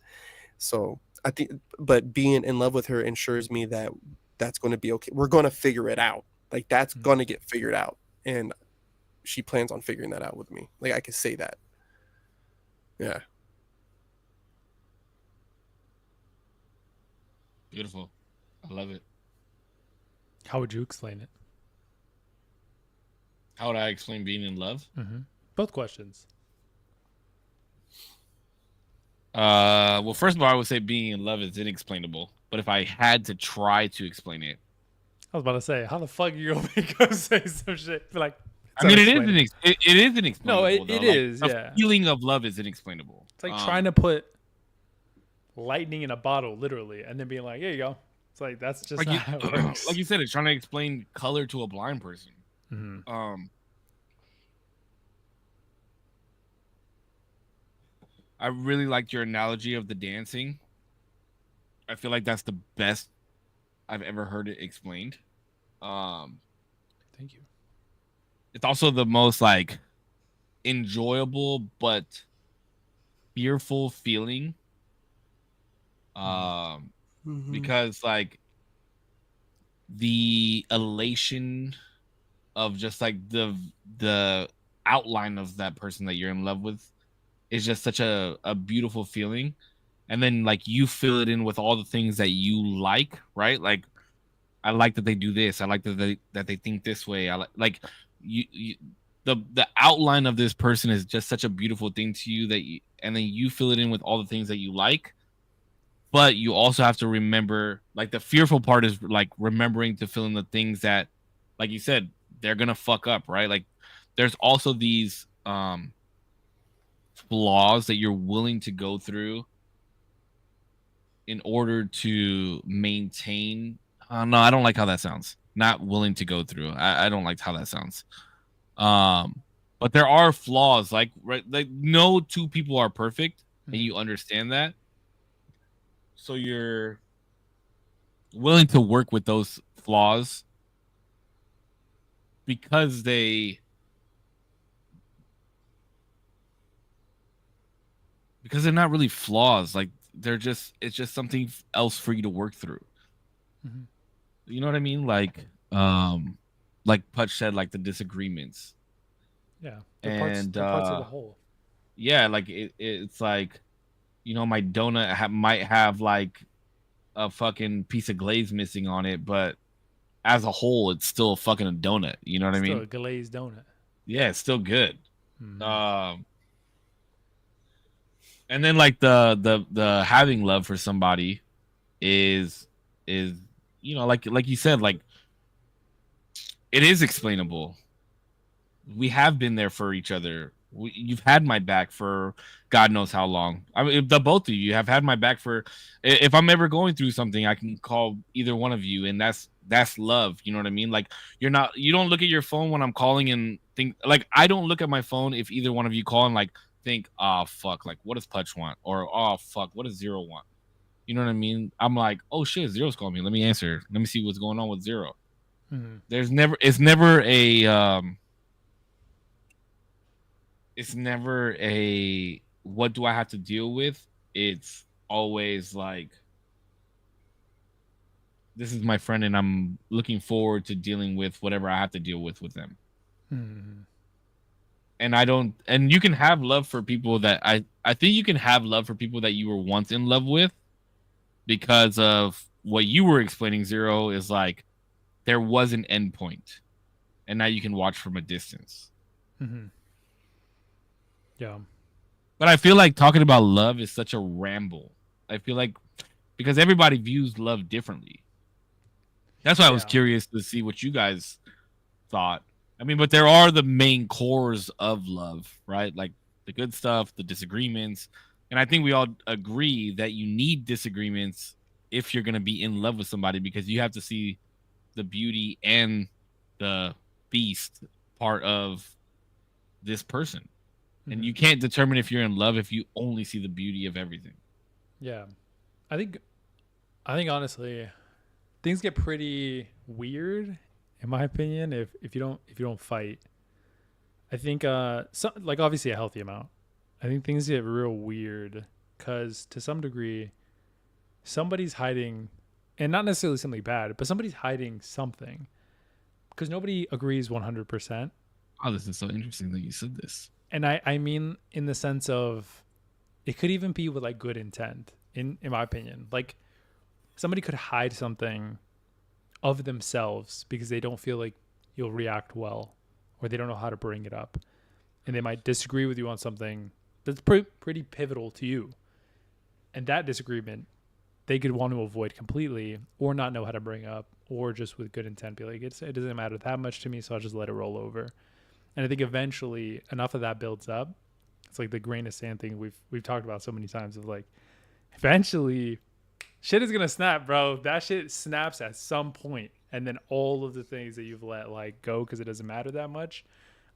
So I think, but being in love with her ensures me that that's going to be okay. We're going to figure it out. Like that's going to get figured out. And she plans on figuring that out with me. Like I could say that. Yeah. Beautiful. I love it. How would you explain it? How would I explain being in love? Mm-hmm. Both questions. Well, first of all, I would say being in love is inexplainable. But if I had to try to explain it, I was about to say, how the fuck are you gonna make us say some shit? Be like, I mean, it is inexplainable. No, it like, is. The feeling of love is inexplainable. It's like trying to put lightning in a bottle, literally, and then being like, "Here you go." It's like that's just like not how it works. Like you said, it's trying to explain color to a blind person. Mm-hmm. I really liked your analogy of the dancing. I feel like that's the best I've ever heard it explained. Thank you. It's also the most like enjoyable but fearful feeling. Because like the elation of just like the outline of that person that you're in love with is just such a beautiful feeling. And then like you fill it in with all the things that you like, right? Like I like that they do this. I like that they think this way. I like you the outline of this person is just such a beautiful thing to you and then you fill it in with all the things that you like. But you also have to remember, like the fearful part is like remembering to fill in the things that, like you said, they're gonna fuck up, right? Like there's also these flaws that you're willing to go through in order to maintain. No, I don't like how that sounds. Not willing to go through. I don't like how that sounds. But there are flaws, like no two people are perfect, and you understand that. So you're willing to work with those flaws because they're not really flaws. Like it's just something else for you to work through. Mm-hmm. You know what I mean? Like Putch said, like the disagreements. Yeah, they're parts of the whole. yeah, like it's like, you know, my donut might have like a fucking piece of glaze missing on it, but as a whole, it's still fucking a donut. You know what I Still mean? a glazed donut. Yeah, it's still good. Mm-hmm. Um, and then like the having love for somebody is you know, like you said, like it is explainable. We have been there for each other. You've had my back for God knows how long. I mean, the both of you have had my back for. If I'm ever going through something, I can call either one of you, and that's love. You know what I mean? Like you don't look at your phone when I'm calling and think like I don't look at my phone if either one of you call and like think, oh fuck, like what does Putch want, or oh fuck, what does Zero want? You know what I mean? I'm like, oh shit, Zero's calling me. Let me answer. Let me see what's going on with Zero. Mm-hmm. It's never a it's never a what do I have to deal with? It's always like this is my friend and I'm looking forward to dealing with whatever I have to deal with them. Mm-hmm. And I don't and you can have love for people that I think you can have love for people that you were once in love with because of what you were explaining. Zero is like there was an end point and now you can watch from a distance. Mm-hmm. Yeah. But I feel like talking about love is such a ramble. I feel like because everybody views love differently. That's why I was curious to see what you guys thought. I mean, but there are the main cores of love, right? Like the good stuff, the disagreements. And I think we all agree that you need disagreements if you're going to be in love with somebody because you have to see the beauty and the beast part of this person. Mm-hmm. And you can't determine if you're in love if you only see the beauty of everything. Yeah. I think honestly things get pretty weird in my opinion if you don't fight. I think like obviously a healthy amount. I think things get real weird cuz to some degree somebody's hiding, and not necessarily something bad, but somebody's hiding something because nobody agrees 100%. Oh, this is so interesting that you said this. And I mean in the sense of it could even be with like good intent in my opinion. Like somebody could hide something of themselves because they don't feel like you'll react well or they don't know how to bring it up. And they might disagree with you on something that's pretty pivotal to you. And that disagreement, they could want to avoid completely or not know how to bring up or just with good intent be like, it doesn't matter that much to me, so I'll just let it roll over. And I think eventually enough of that builds up. It's like the grain of sand thing we've talked about so many times of like, eventually shit is gonna snap, bro. That shit snaps at some point, and then all of the things that you've let like go because it doesn't matter that much,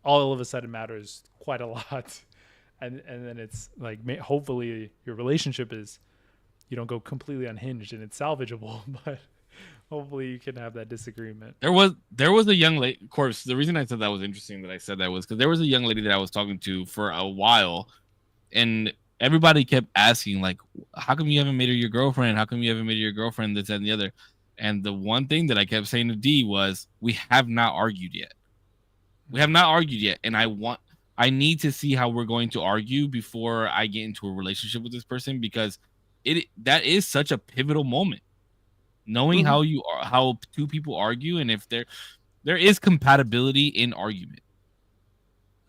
all of a sudden matters quite a lot, and then it's like hopefully your relationship is you don't go completely unhinged and it's salvageable, but hopefully you can have that disagreement. There was a young lady. Of course, the reason I said that was interesting that I said that was because there was a young lady that I was talking to for a while, and everybody kept asking like, "How come you haven't made her your girlfriend? How come you haven't made her your girlfriend?" This and the other. And the one thing that I kept saying to D was, "We have not argued yet. We have not argued yet, and I need to see how we're going to argue before I get into a relationship with this person because that is such a pivotal moment." Knowing mm-hmm. how two people argue and if there is compatibility in argument.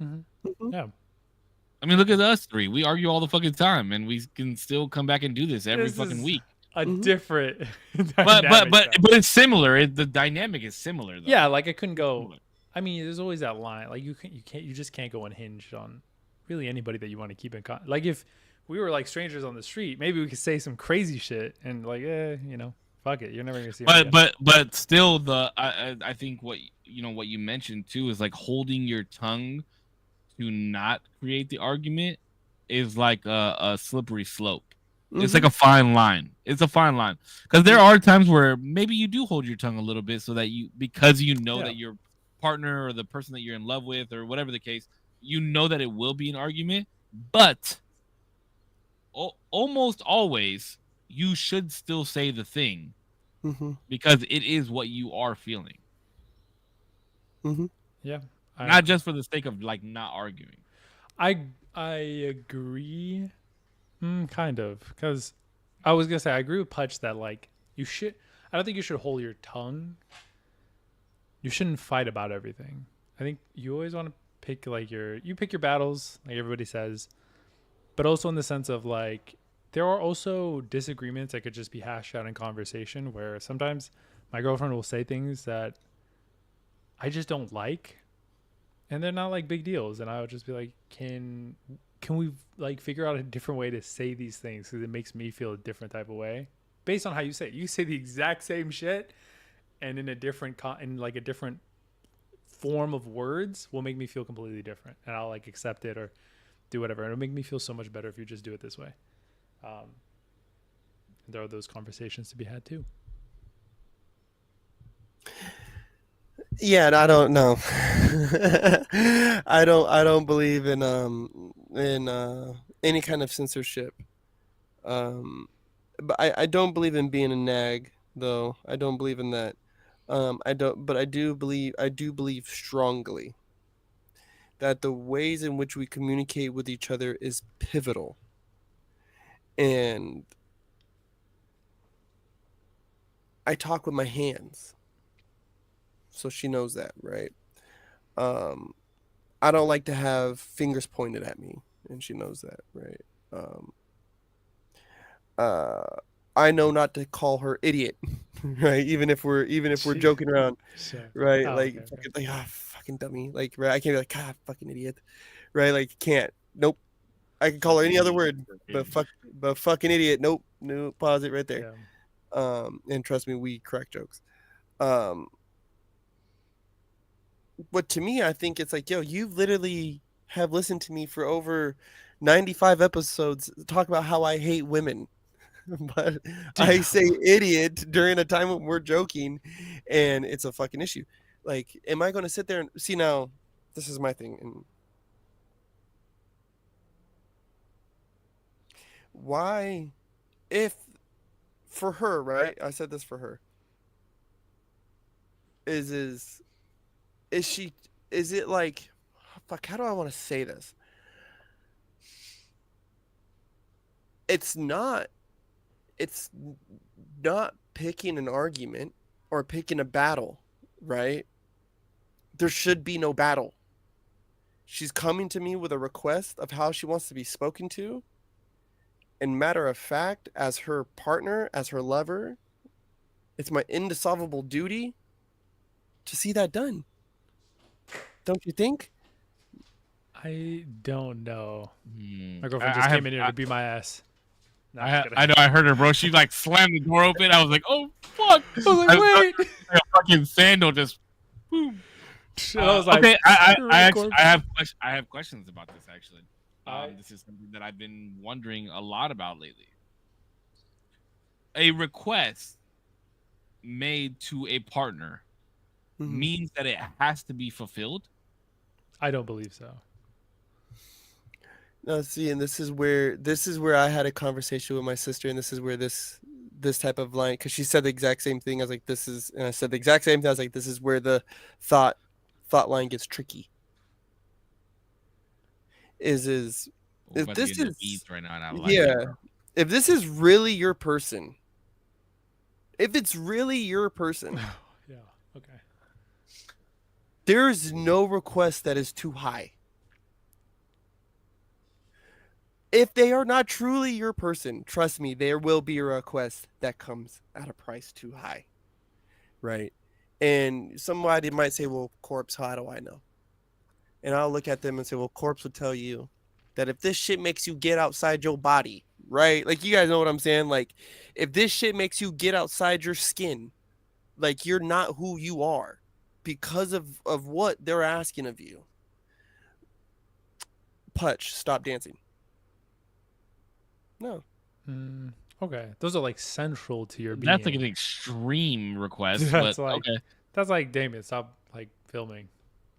Mm-hmm. Yeah. I mean, look at us three. We argue all the fucking time, and we can still come back and do this every fucking week. A different, but it's similar. The dynamic is similar, though. Yeah, like I couldn't go. I mean, there's always that line. Like you just can't go unhinged on really anybody that you want to keep in contact. Like if we were like strangers on the street, maybe we could say some crazy shit and like, you know. Fuck it, you're never gonna see. But still, I think what you mentioned too is like holding your tongue to not create the argument is like a slippery slope. Mm-hmm. It's like a fine line. It's a fine line because there are times where maybe you do hold your tongue a little bit so that because you know that your partner or the person that you're in love with or whatever the case, you know that it will be an argument, but almost always. You should still say the thing because it is what you are feeling. Yeah. Not just for the sake of like not arguing. I I agree, kind of, because I was gonna say I agree with Putch that like you should. I don't think you should hold your tongue. You shouldn't fight about everything. I think you always want to pick like you pick your battles, like everybody says, but also in the sense of like there are also disagreements that could just be hashed out in conversation where sometimes my girlfriend will say things that I just don't like, and they're not like big deals, and I would just be like, can we like figure out a different way to say these things because it makes me feel a different type of way based on how you say it. You say the exact same shit and in a different in like a different form of words will make me feel completely different, and I'll like accept it or do whatever. It'll make me feel so much better if you just do it this way. And there are those conversations to be had too. Yeah, and I don't know. I don't believe in any kind of censorship. But I don't believe in being a nag though. I don't believe in that. I do believe strongly that the ways in which we communicate with each other is pivotal. And I talk with my hands. So she knows that, right? I don't like to have fingers pointed at me, and she knows that, right? I know not to call her idiot, right? Even if we're joking around, Sure. right? Oh, Like, okay. fucking, like, fucking dummy, like, right? I can't be like, God, fucking idiot, right? Like, can't. Nope. I can call her any other word, but fucking idiot. Nope. No, pause it right there. Yeah. And trust me, we crack jokes. But to me, I think it's like, yo, you literally have listened to me for over 95 episodes talk about how I hate women. But I say idiot during a time when we're joking, and it's a fucking issue. Like, am I going to sit there and see now? This is my thing. And why, if for her, right? I said this for her. Is she? Is it like, fuck? How do I want to say this? It's not picking an argument or picking a battle, right? There should be no battle. She's coming to me with a request of how she wants to be spoken to. And matter of fact, as her partner, as her lover, it's my indissoluble duty to see that done. Don't you think? I don't know. My My girlfriend just came in here to beat my ass. No, I know. I heard her, bro. She like slammed the door open. I was like, "Oh fuck!" I was like, "Wait!" A fucking sandal just. Boom. I was like, "Okay, I have questions about this actually. This is something that I've been wondering a lot about lately. A request made to a partner means that it has to be fulfilled. I don't believe so. No, see, and this is where I had a conversation with my sister, and this is where this type of line, because she said the exact same thing. I was like, this is, and I said the exact same thing. I was like, this is where the thought line gets tricky. Is this is right now, if this is really your person, if it's really your person, yeah, okay. There is no request that is too high. If they are not truly your person, trust me, there will be a request that comes at a price too high, right? And somebody might say, well, Corpse, how do I know? And I'll look at them and say, well, Corpse would tell you that if this shit makes you get outside your body, right? Like, you guys know what I'm saying? Like, if this shit makes you get outside your skin, like, you're not who you are because of what they're asking of you. Putch, stop dancing. No. Okay, those are like central to your being. That's like an extreme request. That's but, like, okay. That's like, Damien, stop like filming.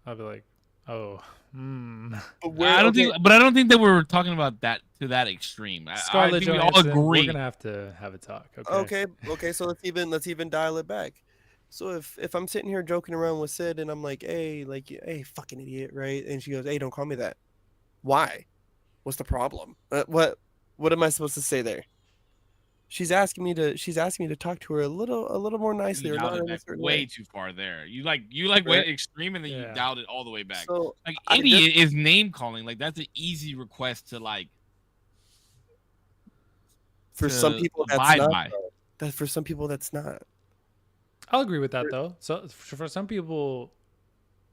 I'll be like, oh, I don't think that we're talking about that to that extreme. Scarlett Johansson, we all agree. We're gonna have a talk. Okay. So let's even dial it back. So if I'm sitting here joking around with Sid and I'm like, hey, fucking idiot, right? And she goes, hey, don't call me that. Why? What's the problem? What am I supposed to say there? She's asking me to talk to her a little more nicely, You or dialed not it in a back certain way way. too far there. You Right? went extreme and then you Yeah. dialed it all the way back. So Like I just idiot is name calling. Like that's an easy request to like for some to people that's abide not by. though. That for some people that's not. I'll agree with that though. So for some people,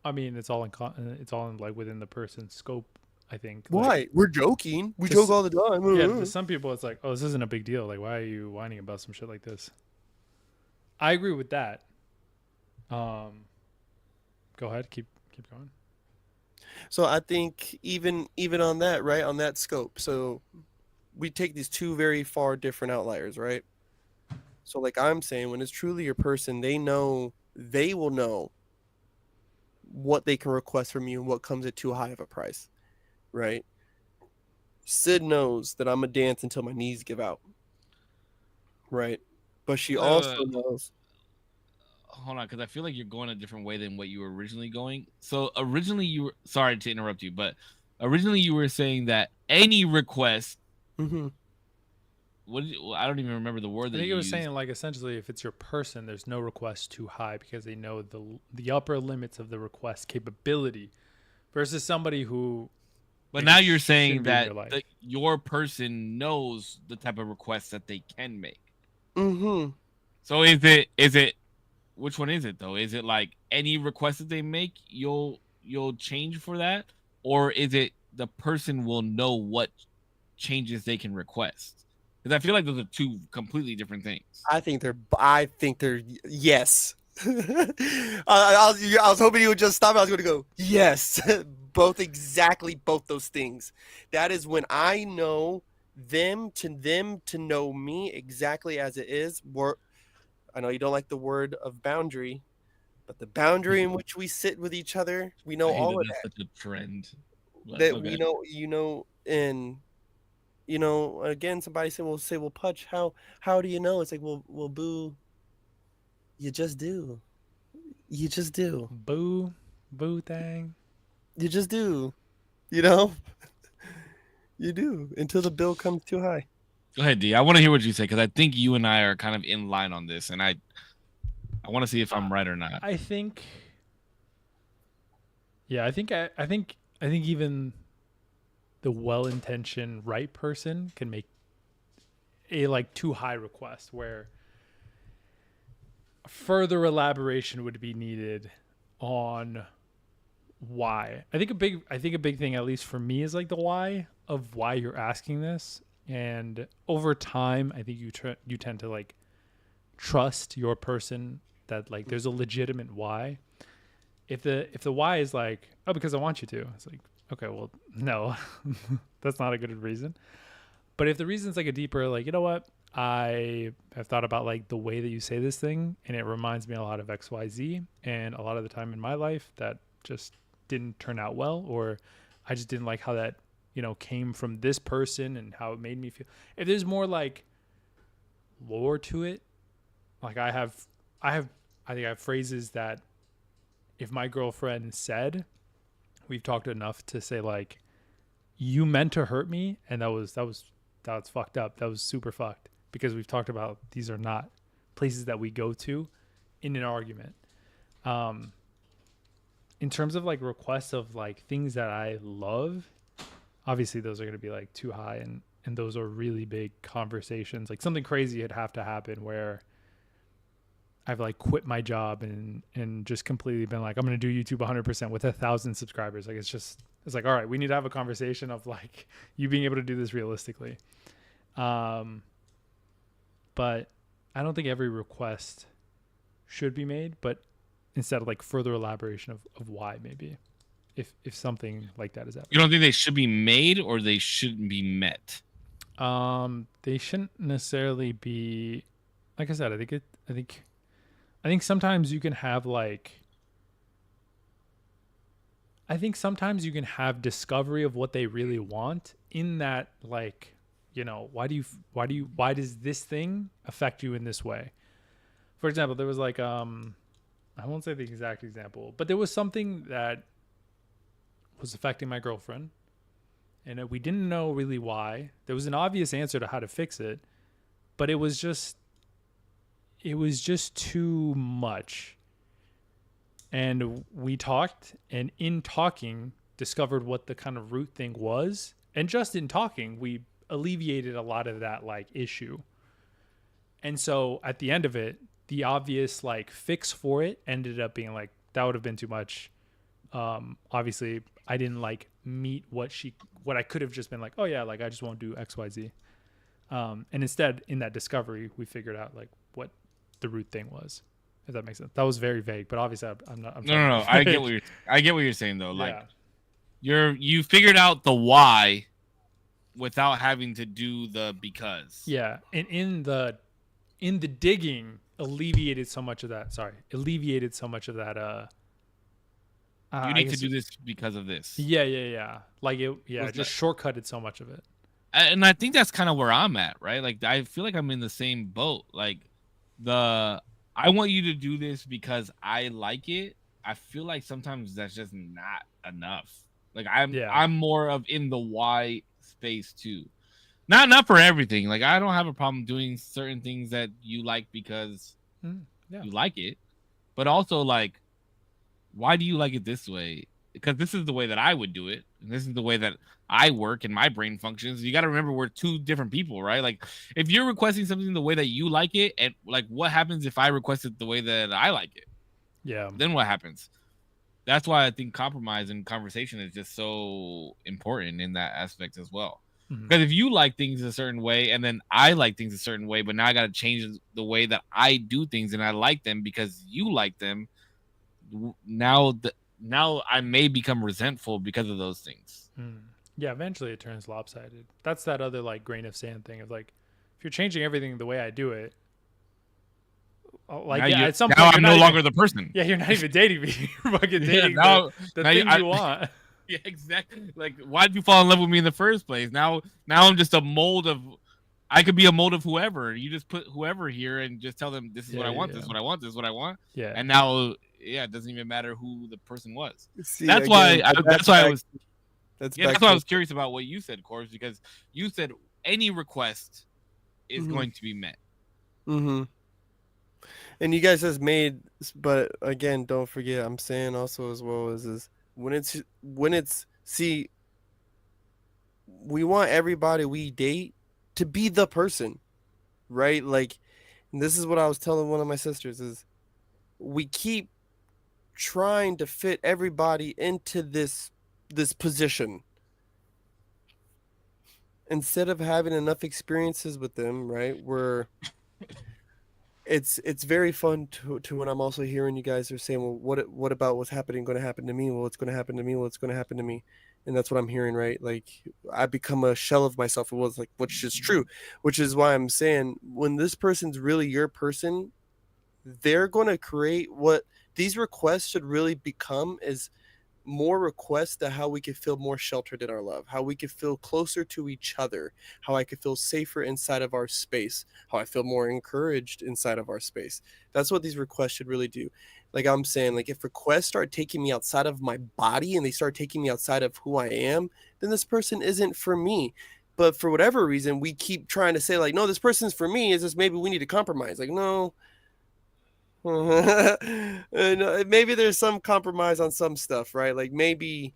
I mean, it's all in like within the person's scope. I think like Why? We're joking. We to joke all the time. yeah, to some people it's like, oh, this isn't a big deal. Like, why are you whining about some shit like this? I agree with that. Go ahead, keep going. So I think even on that, right, on that scope. So we take these two very far different outliers, right? So like I'm saying, when it's truly your person, they will know what they can request from you and what comes at too high of a price, right? Sid knows that I'm gonna dance until my knees give out, right? But she also Wait. knows. Hold on, because I feel like you're going a different way than what you were originally going. So originally you were sorry to interrupt you, but originally you were saying that any request. Mm-hmm. Well, I don't even remember the word I that think you it was used. saying like essentially if it's your person, there's no request too high because they know the upper limits of the request capability versus somebody who But maybe now you're shouldn't saying be in that your life. your person knows the type of requests that they can make. Mm-hmm. So is it which one is it though? Is it like any request that they make you'll change for that, or is it the person will know what changes they can request? Because I feel like those are two completely different things. I think they're yes. I was hoping you would just stop. I was going to go yes, both those things. That is when I know them to know me exactly as it is. I know you don't like the word of boundary, but the boundary in which we sit with each other, we know I hate all that of that's that. such a trend. But That okay. and again, somebody said, well, Putch, how do you know? It's like, well, boo, you just do. You just do. Boo, boo thing. You just do. You know? You do until the bill comes too high. Go ahead, D. I want to hear what you say because I think you and I are kind of in line on this, and I want to see if I'm right or not. I think. Yeah, I think even the well-intentioned right person can make a like too high request where further elaboration would be needed on why. I think a big thing, at least for me, is like the why of why you're asking this. And over time, I think you tend to like trust your person that like there's a legitimate why. If the why is like, oh, because I want you to, it's like, okay, well, no, that's not a good reason. But if the reason's like a deeper, like, you know what, I have thought about like the way that you say this thing, and it reminds me a lot of X, Y, Z, and a lot of the time in my life that just didn't turn out well, or I just didn't like how that came from this person and how it made me feel. If there's more like lore to it, like I think I have phrases that if my girlfriend said, we've talked enough to say like, you meant to hurt me, and that's fucked up. That was super fucked because we've talked about these are not places that we go to in an argument. In terms of like requests of like things that I love, obviously those are going to be like too high, and those are really big conversations. Like something crazy would have to happen where I've like quit my job and just completely been like, I'm going to do YouTube 100% with 1,000 subscribers. Like it's like, all right, we need to have a conversation of like you being able to do this realistically. But I don't think every request should be made, but instead of like further elaboration of why maybe if something like that is happening. You don't think they should be made or they shouldn't be met? They shouldn't necessarily be, like I said, I think sometimes you can have like, I think sometimes you can have discovery of what they really want in that, like, why does this thing affect you in this way? For example, there was like, I won't say the exact example, but there was something that was affecting my girlfriend, and we didn't know really why. There was an obvious answer to how to fix it, but it was just too much. And we talked, and in talking, discovered what the kind of root thing was. And just in talking, we alleviated a lot of that like issue. And so at the end of it, the obvious like fix for it ended up being like, that would have been too much. Obviously I didn't like meet what I could have just been like, oh yeah, like I just won't do XYZ. And instead in that discovery, we figured out like what the root thing was. If that makes sense. That was very vague, but obviously I'm not. No. I get what you're saying though. Like you figured out the why without having to do the because. Yeah, and in the digging, alleviated so much of that. You need to do this because of this. Yeah. Like it. Yeah, just shortcutted so much of it. And I think that's kind of where I'm at, right? Like I feel like I'm in the same boat. Like I want you to do this because I like it. I feel like sometimes that's just not enough. Like I'm more of in the why space too. Not for everything. Like I don't have a problem doing certain things that you like because you like it. But also like, why do you like it this way? Because this is the way that I would do it. And this is the way that I work and my brain functions. You got to remember we're two different people, right? Like if you're requesting something the way that you like it, and like what happens if I request it the way that I like it? Yeah. Then what happens? That's why I think compromise and conversation is just so important in that aspect as well. Because if you like things a certain way and then I like things a certain way, but now I got to change the way that I do things and I like them because you like them, now I may become resentful because of those things. Yeah, eventually it turns lopsided. That's that other like grain of sand thing of like, if you're changing everything the way I do it, like at some point I'm no longer the person. Yeah, you're not even dating me. You're fucking dating the things you want. Yeah, exactly. Like, why did you fall in love with me in the first place? Now I'm just a mold of. I could be a mold of whoever. You just put whoever here and just tell them this is what I want. This is what I want. This is what I want. Yeah. And now, it doesn't even matter who the person was. See, that's why I was curious about what you said, Corbs, because you said any request is going to be met. Mm-hmm. And you guys has made, but again, don't forget, I'm saying also as well is when it's see, we want everybody we date to be the person, right? Like, and this is what I was telling one of my sisters is we keep trying to fit everybody into this position instead of having enough experiences with them, right? It's very fun to when I'm also hearing you guys are saying, well, what about what's going to happen to me? Well, it's going to happen to me. Well, it's going to happen to me. And that's what I'm hearing, right? Like I become a shell of myself. It was like, which is true, which is why I'm saying when this person's really your person, they're going to create what these requests should really become is more requests to how we could feel more sheltered in our love, how we could feel closer to each other, how I could feel safer inside of our space, how I feel more encouraged inside of our space. That's what these requests should really do. Like I'm saying, like if requests start taking me outside of my body and they start taking me outside of who I am, then this person isn't for me. But for whatever reason, we keep trying to say like, no, this person's for me. Is this maybe we need to compromise? Like, no. Maybe there's some compromise on some stuff, right? Like maybe,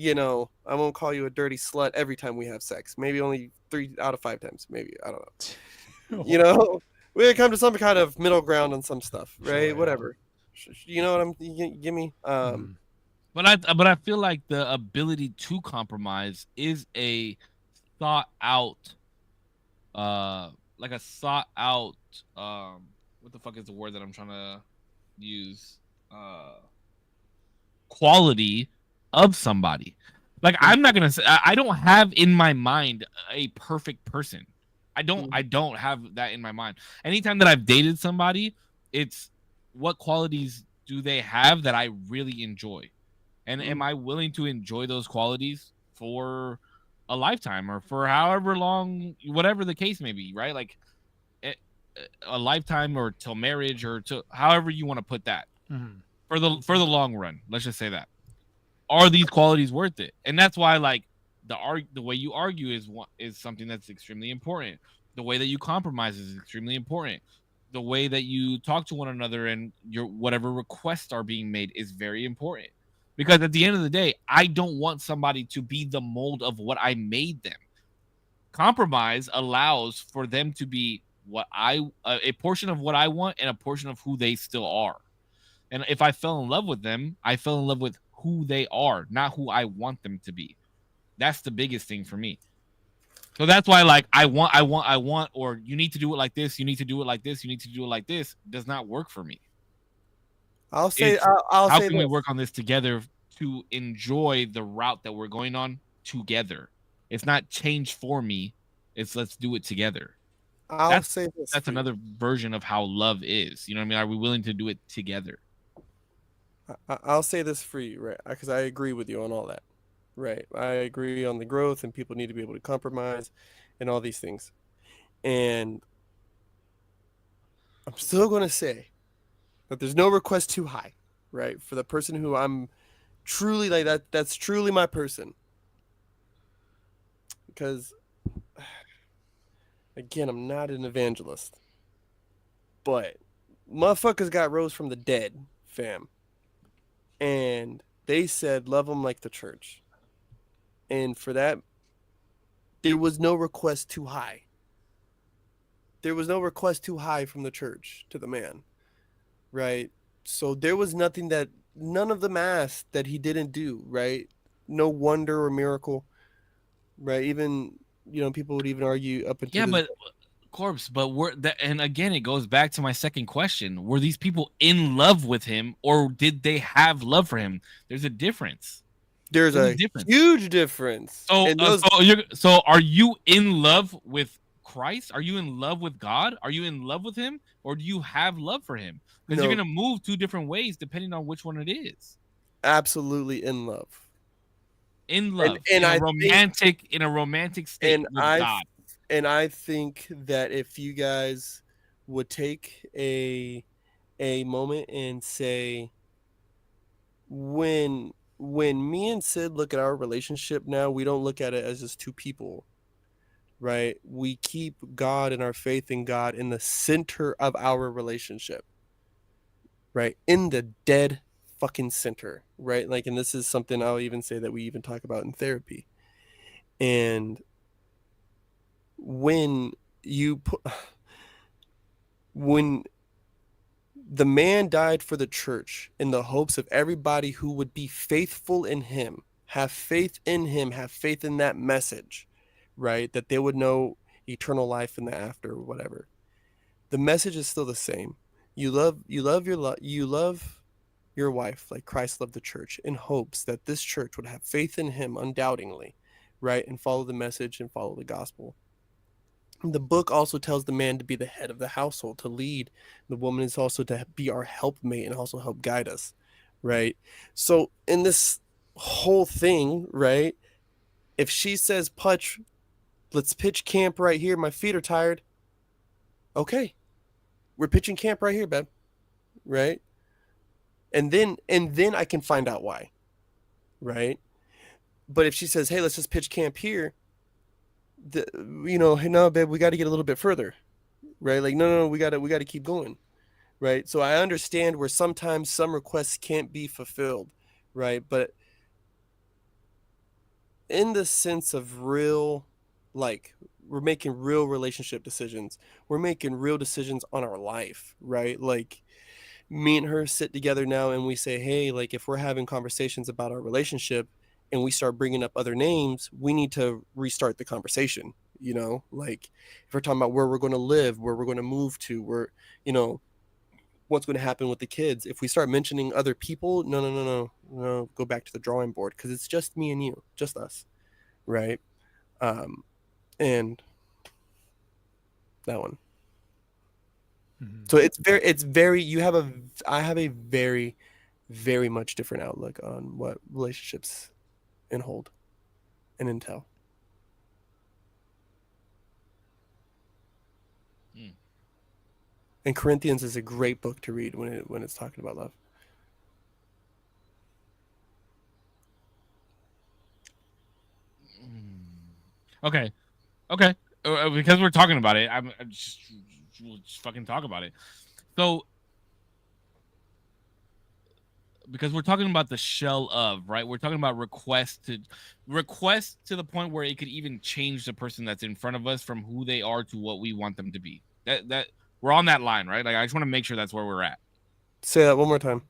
I won't call you a dirty slut every time we have sex. Maybe only 3 out of 5 times. Maybe, I don't know. We come to some kind of middle ground on some stuff, right? Sure, whatever. You know what you give me? But I feel like the ability to compromise is a thought out, what the fuck is the word that I'm trying to use? Quality of somebody. Like I'm not gonna say I don't have in my mind a perfect person. I don't have that in my mind. Anytime that I've dated somebody, it's what qualities do they have that I really enjoy, and am I willing to enjoy those qualities for a lifetime or for however long, whatever the case may be, right? Like a lifetime or till marriage or to however you want to put that for the long run. Let's just say that. Are these qualities worth it? And that's why like the way you argue is something that's extremely important. The way that you compromise is extremely important. The way that you talk to one another and your whatever requests are being made is very important. Because at the end of the day, I don't want somebody to be the mold of what I made them. Compromise allows for them to be what a portion of what I want and a portion of who they still are. And if I fell in love with them, I fell in love with who they are, not who I want them to be. That's the biggest thing for me. So that's why, like, I want, or you need to do it like this, you need to do it like this, you need to do it like this, does not work for me. I'll say It's I'll how say can we this. work on this together to enjoy the route that we're going on together? It's not change for me. It's let's do it together. I'll say this. That's for you. another version of how love is. You know what I mean? Are we willing to do it together? I'll say this for you, right? Because I agree with you on all that, right? I agree on the growth, and people need to be able to compromise, and all these things. And I'm still going to say that there's no request too high, right? For the person who I'm truly like that's truly my person. Because again, I'm not an evangelist, but motherfuckers got rose from the dead, fam. And they said, love them like the church. And for that, there was no request too high. There was no request too high from the church to the man, right? So there was nothing that none of them asked that he didn't do, right? No wonder or miracle, right? Even, people would even argue up until Yeah, this. but corpse, but and again it goes back to my second question. Were these people in love with him or did they have love for him? There's a difference. There's a huge difference. So are you in love with Christ? Are you in love with God? Are you in love with him? Or do you have love for him? Because you're going to move two different ways depending on which one it is. Absolutely in love. In love. In a romantic state with God. And I think that if you guys would take a moment and say, when me and Sid look at our relationship now, we don't look at it as just two people, right? We keep God and our faith in God in the center of our relationship, right? In the dead fucking center, right? Like, and this is something I'll even say that we even talk about in therapy. And when the man died for the church in the hopes of everybody who would be faithful in him, have faith in him, have faith in that message, right? That they would know eternal life in the after or whatever. The message is still the same. You love your wife like Christ loved the church, in hopes that this church would have faith in him undoubtingly, right? And follow the message and follow the gospel. The book also tells the man to be the head of the household, to lead. The woman is also to be our helpmate and also help guide us, right? So in this whole thing, right, if she says, Putch, let's pitch camp right here, my feet are tired. Okay, we're pitching camp right here, babe, right? And then I can find out why, right? But if she says, hey, let's just pitch camp here, hey, no, babe, we got to get a little bit further, right? Like, no, we got to keep going, right? So I understand where sometimes some requests can't be fulfilled, right? But in the sense of real, like, we're making real relationship decisions. We're making real decisions on our life, right? Like, me and her sit together now and we say, hey, like, if we're having conversations about our relationship and we start bringing up other names, we need to restart the conversation. Like, if we're talking about where we're going to live, where we're going to move to, where, what's going to happen with the kids, if we start mentioning other people, no, go back to the drawing board, because it's just me and you, just us, right? And that one. Mm-hmm. So it's very I have a very, very much different outlook on what relationships hold and entail. And Corinthians is a great book to read when it's talking about love. Okay. Because we're talking about it, I'm just we'll just fucking talk about it. So because we're talking about the shell of, right? We're talking about request to the point where it could even change the person that's in front of us from who they are to what we want them to be. That we're on that line, right? Like I just want to make sure that's where we're at. Say that one more time.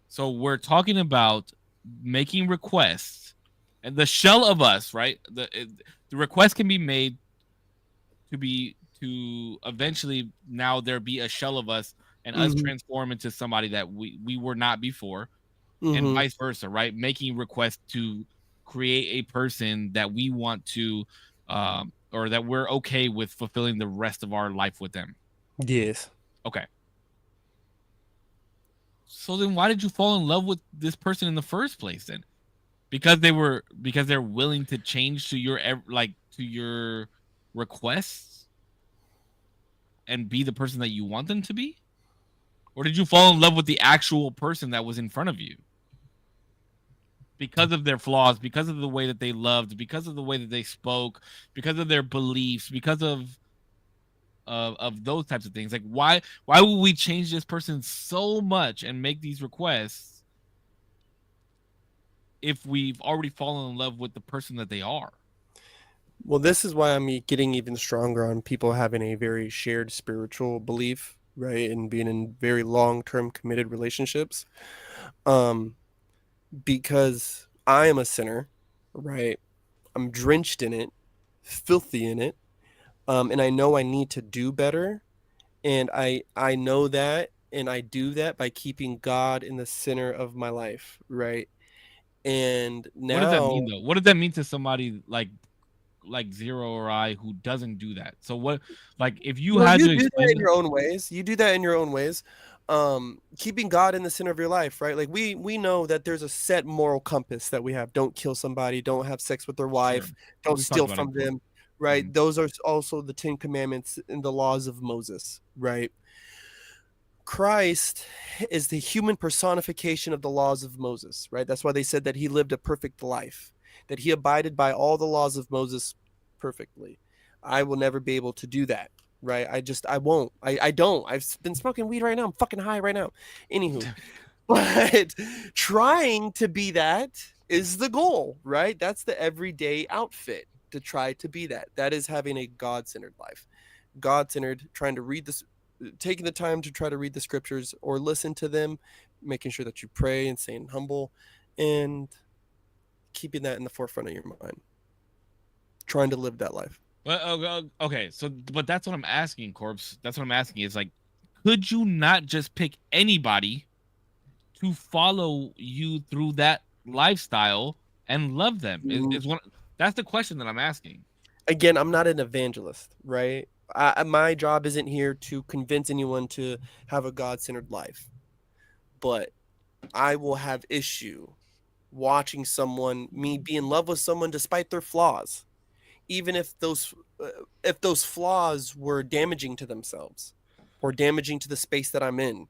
So we're talking about making requests, and the shell of us, right? The request can be made to eventually now there be a shell of us and us transform into somebody that we were not before, and vice versa, right? Making requests to create a person that we want to or that we're okay with fulfilling the rest of our life with them. Yes. Okay. So then why did you fall in love with this person in the first place then? Because they're willing to change to your requests and be the person that you want them to be? Or did you fall in love with the actual person that was in front of you? Because of their flaws, because of the way that they loved, because of the way that they spoke, because of their beliefs, because of those types of things. Like why would we change this person so much and make these requests if we've already fallen in love with the person that they are? Well, this is why I'm getting even stronger on people having a very shared spiritual belief, right? And being in very long-term committed relationships. Because I am a sinner, right? I'm drenched in it, filthy in it. And I know I need to do better. And I know that, and I do that by keeping God in the center of my life, right? And now, what does that mean though? What does that mean to somebody like Zero or I who doesn't do that? So what, like if you had you to do explain that in your own ways. You do that in your own ways. Keeping God in the center of your life, right? Like we know that there's a set moral compass that we have. Don't kill somebody, don't have sex with their wife, don't We've talked steal about it from before. them, right? Those are also the 10 commandments in the laws of Moses, right? Christ is the human personification of the laws of Moses, right? That's why they said that he lived a perfect life, that he abided by all the laws of Moses perfectly. I will never be able to do that, right? I won't. I don't. I've been smoking weed right now. I'm fucking high right now. Anywho, but trying to be that is the goal, right? That's the everyday outfit, to try to be that. That is having a God-centered life. God-centered, trying to read this, taking the time to try to read the scriptures or listen to them, making sure that you pray and staying humble, and keeping that in the forefront of your mind. Trying to live that life. Well, okay, so but that's what I'm asking, Corpse. That's what I'm asking. Is like, could you not just pick anybody to follow you through that lifestyle and love them? Is one. That's the question that I'm asking. Again, I'm not an evangelist, right? My job isn't here to convince anyone to have a God-centered life, but I will have issue watching me be in love with someone despite their flaws, even if those flaws were damaging to themselves or damaging to the space that I'm in,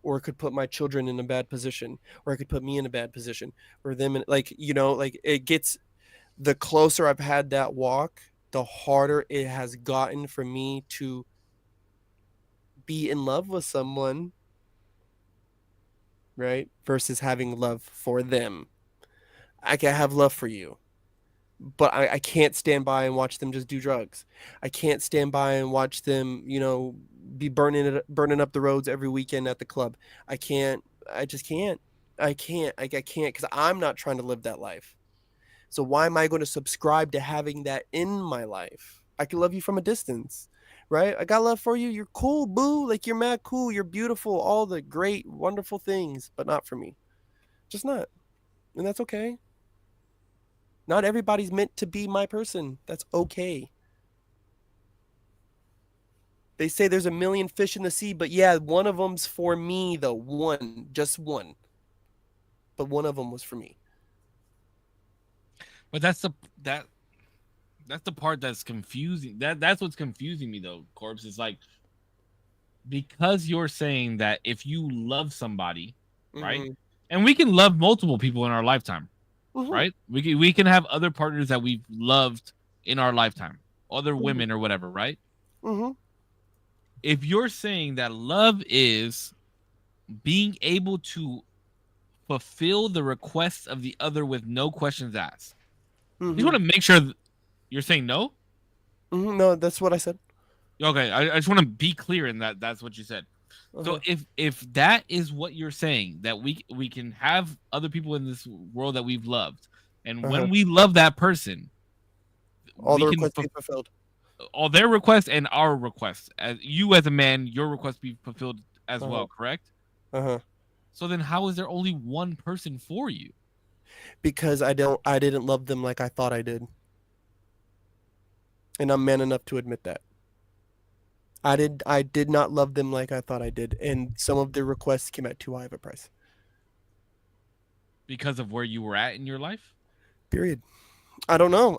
or it could put my children in a bad position, or it could put me in a bad position, or them in, like, like it gets, the closer I've had that walk, the harder it has gotten for me to be in love with someone, right? Versus having love for them. I can have love for you, but I can't stand by and watch them just do drugs. I can't stand by and watch them, be burning up the roads every weekend at the club. I can't. I just can't. I can't. I can't, because I'm not trying to live that life. So why am I going to subscribe to having that in my life? I can love you from a distance, right? I got love for you. You're cool, boo. Like, you're mad cool. You're beautiful. All the great, wonderful things, but not for me. Just not. And that's okay. Not everybody's meant to be my person. That's okay. They say there's a million fish in the sea, but yeah, one of them's for me, though. One. Just one. But one of them was for me. But that's the part that's confusing. That's what's confusing me though, Corpse. Is like, because you're saying that if you love somebody, right? And we can love multiple people in our lifetime, right? We can have other partners that we've loved in our lifetime, other women or whatever, right? Mm-hmm. If you're saying that love is being able to fulfill the requests of the other with no questions asked, I just want to make sure you're saying no. No, that's what I said. Okay, I just want to be clear in that that's what you said. So if that is what you're saying, that we can have other people in this world that we've loved, and when we love that person, all the requests be fulfilled, all their requests and our requests. As you as a man, your requests be fulfilled as well, correct? So then, how is there only one person for you? Because I didn't love them like I thought I did, and I'm man enough to admit that. I did not love them like I thought I did, and some of their requests came at too high of a price. Because of where you were at in your life? Period. I don't know.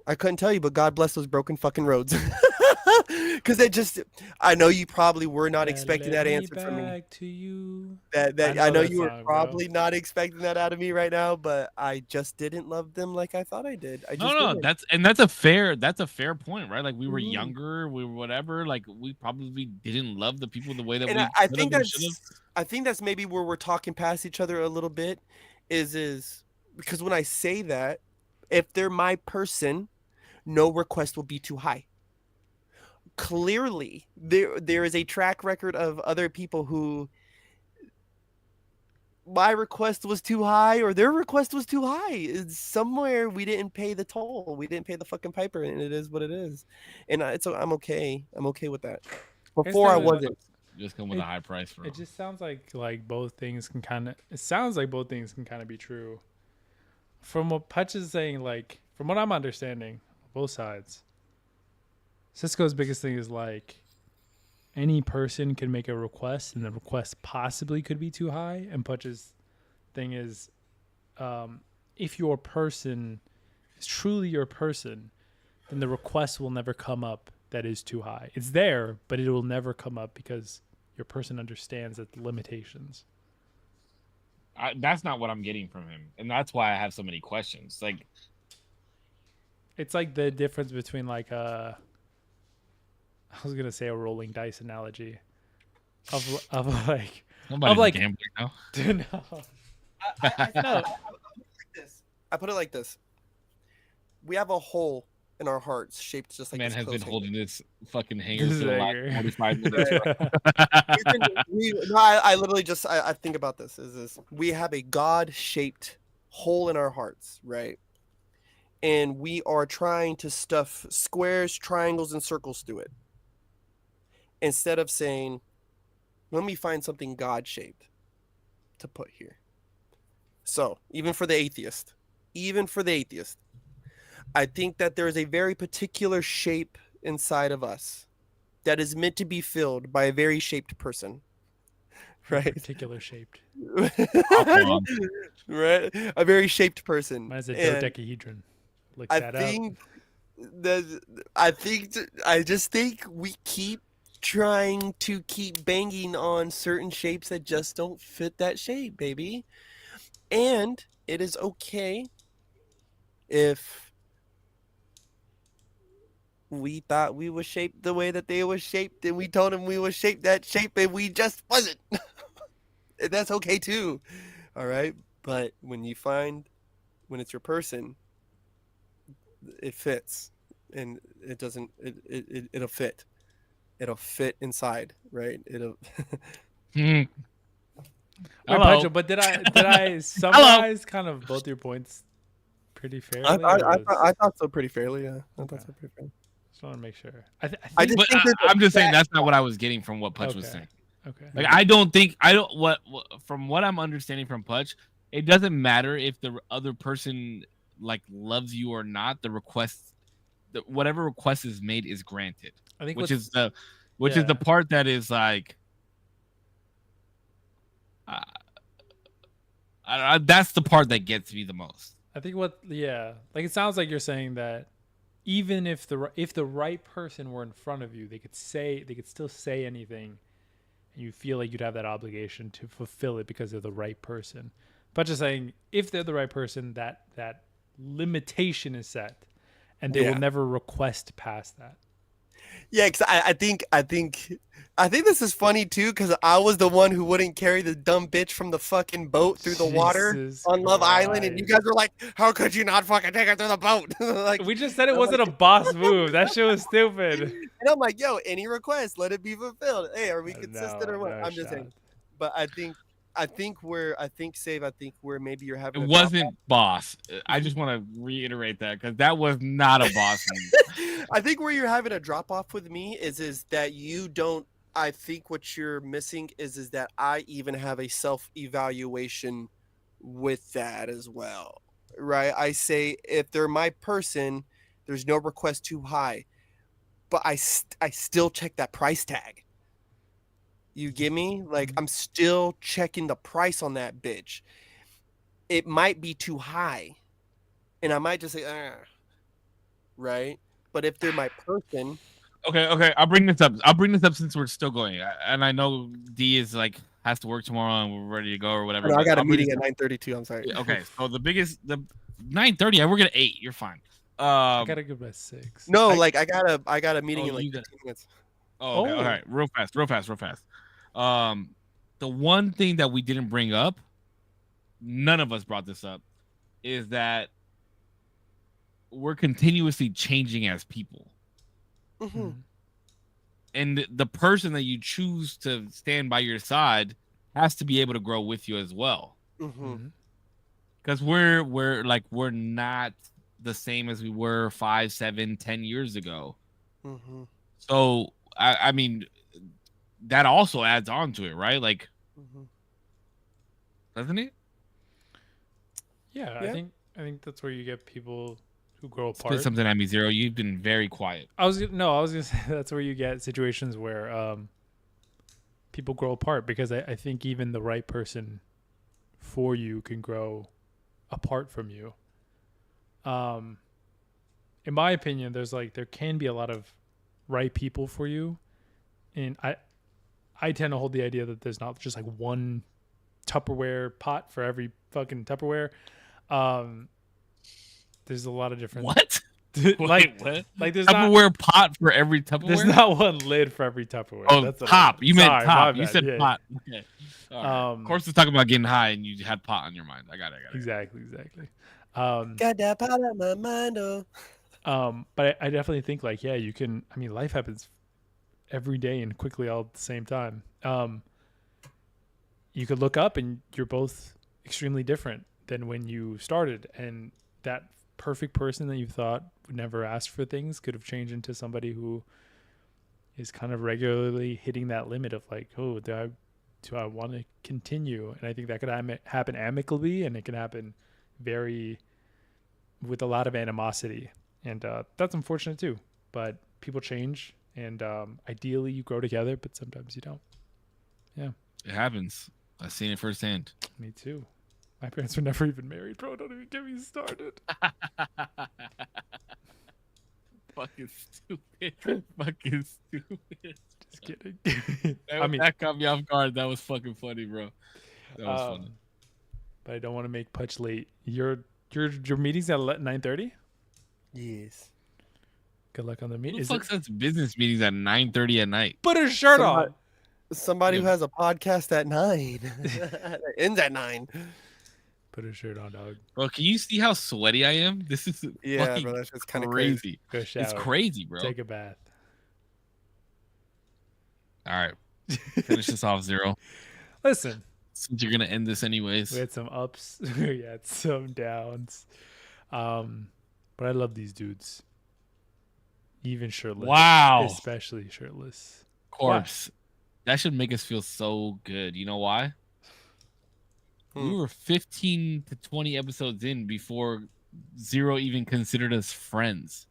I couldn't tell you, but God bless those broken fucking roads. Because I know you probably were not expecting that answer from me. To you. I know you were probably not expecting that out of me right now, but I just didn't love them like I thought I did. No, that's a fair point, right? Like we were younger, we were whatever. Like we probably didn't love the people the way that I think that's maybe where we're talking past each other a little bit. Is because when I say that, if they're my person, no request will be too high. Clearly, there is a track record of other people who my request was too high or their request was too high. It's somewhere we didn't pay the toll. We didn't pay the fucking piper, and it is what it is. And I'm okay. I'm okay with that. Before I wasn't. Just come with a high price for it. Just sounds like both things can kind of. It sounds like both things can kind of be true. From what Putch is saying, like from what I'm understanding, both sides. Cisco's biggest thing is like any person can make a request and the request possibly could be too high. And Putch's thing is if your person is truly your person, then the request will never come up that is too high. It's there, but it will never come up because your person understands that the limitations. That's not what I'm getting from him. And that's why I have so many questions. Like, it's like the difference between like I was gonna say a rolling dice analogy of like nobody's of like a gambler now. Dude, no. I put it like this: we have a hole in our hearts shaped just like man has been hanger. holding this fucking hanger for the last 45 minutes. I literally just I think about this is we have a God-shaped hole in our hearts, right? And we are trying to stuff squares, triangles, and circles through it. Instead of saying, let me find something God-shaped to put here. So, even for the atheist, I think that there is a very particular shape inside of us that is meant to be filled by a very shaped person. Right? Particular shaped. Right? A very shaped person. Mine's a dodecahedron. Look that up. I just think we keep trying to keep banging on certain shapes that just don't fit that shape, baby. And it is okay if we thought we were shaped the way that they were shaped and we told them we were shaped that shape and we just wasn't. That's okay too. All right. But when it's your person, it fits and it doesn't, it'll fit. It'll fit inside, right? It'll. Wait, Pedro, but did I summarize kind of both your points pretty fairly? I thought so pretty fairly, yeah. I thought so pretty fairly. Just want to make sure. I'm just saying that's not what I was getting from what Putch was saying. Okay. Like from what I'm understanding from Putch, it doesn't matter if the other person like loves you or not. The request, whatever request is made is granted. I think which is the part that is like, that's the part that gets me the most. I think like it sounds like you're saying that even if the right person were in front of you, they could still say anything, and you feel like you'd have that obligation to fulfill it because they're the right person. But just saying, if they're the right person, that limitation is set, and they will never request past that. Yeah, because I think this is funny too, because I was the one who wouldn't carry the dumb bitch from the fucking boat through the water on Love Island, and you guys were like, "How could you not fucking take her through the boat?" Like, we just said it wasn't a boss move. That shit was stupid. And I'm like, "Yo, any request, let it be fulfilled. Hey, are we consistent or what?" I'm just saying. But I think where maybe you're having. It wasn't boss. I just want to reiterate that because that was not a boss move. I think where you're having a drop off with me is that you don't. I think what you're missing is that I even have a self evaluation with that as well, right? I say if they're my person, there's no request too high, but I still check that price tag. You get me? Like, I'm still checking the price on that bitch. It might be too high, and I might just say, right? But if they're my person, okay, I'll bring this up since we're still going, and I know D is like has to work tomorrow and we're ready to go or whatever. I got a meeting at 9:32. I'm sorry. Okay, so the 9:30. I work at 8. You're fine. I gotta go by 6. No, I got a meeting in like 15 minutes. Oh, okay. All right, real fast. The one thing that we didn't bring up, none of us brought this up, is that we're continuously changing as people. Mm-hmm. And the person that you choose to stand by your side has to be able to grow with you as well. Because we're not the same as we were 5, 7, 10 years ago. So I mean, that also adds on to it, right? Like, doesn't it? Yeah, I think that's where you get people who grow apart. Spit something at me, Zero. You've been very quiet. I was gonna say that's where you get situations where people grow apart, because I think even the right person for you can grow apart from you. In my opinion, there can be a lot of right people for you, and I tend to hold the idea that there's not just like one Tupperware pot for every fucking Tupperware. There's a lot of different. What? Like there's Tupperware pot for every Tupperware. There's not one lid for every Tupperware. Oh, top. You meant top. You said pot. Okay. Right. Of course, it's talking about getting high, and you had pot on your mind. I got it. Exactly. Got that pot on my mind. But I definitely think you can. I mean, life happens every day and quickly all at the same time. You could look up and you're both extremely different than when you started, and that perfect person that you thought would never ask for things could have changed into somebody who is kind of regularly hitting that limit of like, oh, do I want to continue? And I think that could happen amicably, and it can happen with a lot of animosity, and that's unfortunate too. But people change, and ideally you grow together, but sometimes you don't. Yeah, it happens. I've seen it firsthand. Me too. My parents were never even married, bro. Don't even get me started. Fucking stupid. Fucking stupid. Just kidding. That caught me off guard. That was fucking funny, bro. That was funny. But I don't want to make Putch late. Your meeting's at 9:30? Yes. Good luck on the meeting. Who the fuck sets business meetings at 9:30 at night? Put a shirt on. Somebody who has a podcast at 9. Ends at 9. Put a shirt on, dog. Bro, can you see how sweaty I am? This is fucking bro, that's just kind of crazy. Go shower. It's crazy, bro. Take a bath. All right. Finish this off, Zero. Listen. Since you're going to end this anyways. We had some ups. We had some downs. But I love these dudes. Even shirtless. Wow. Especially shirtless. Corpse. Wow. That should make us feel so good. You know why? We were 15 to 20 episodes in before Zero even considered us friends.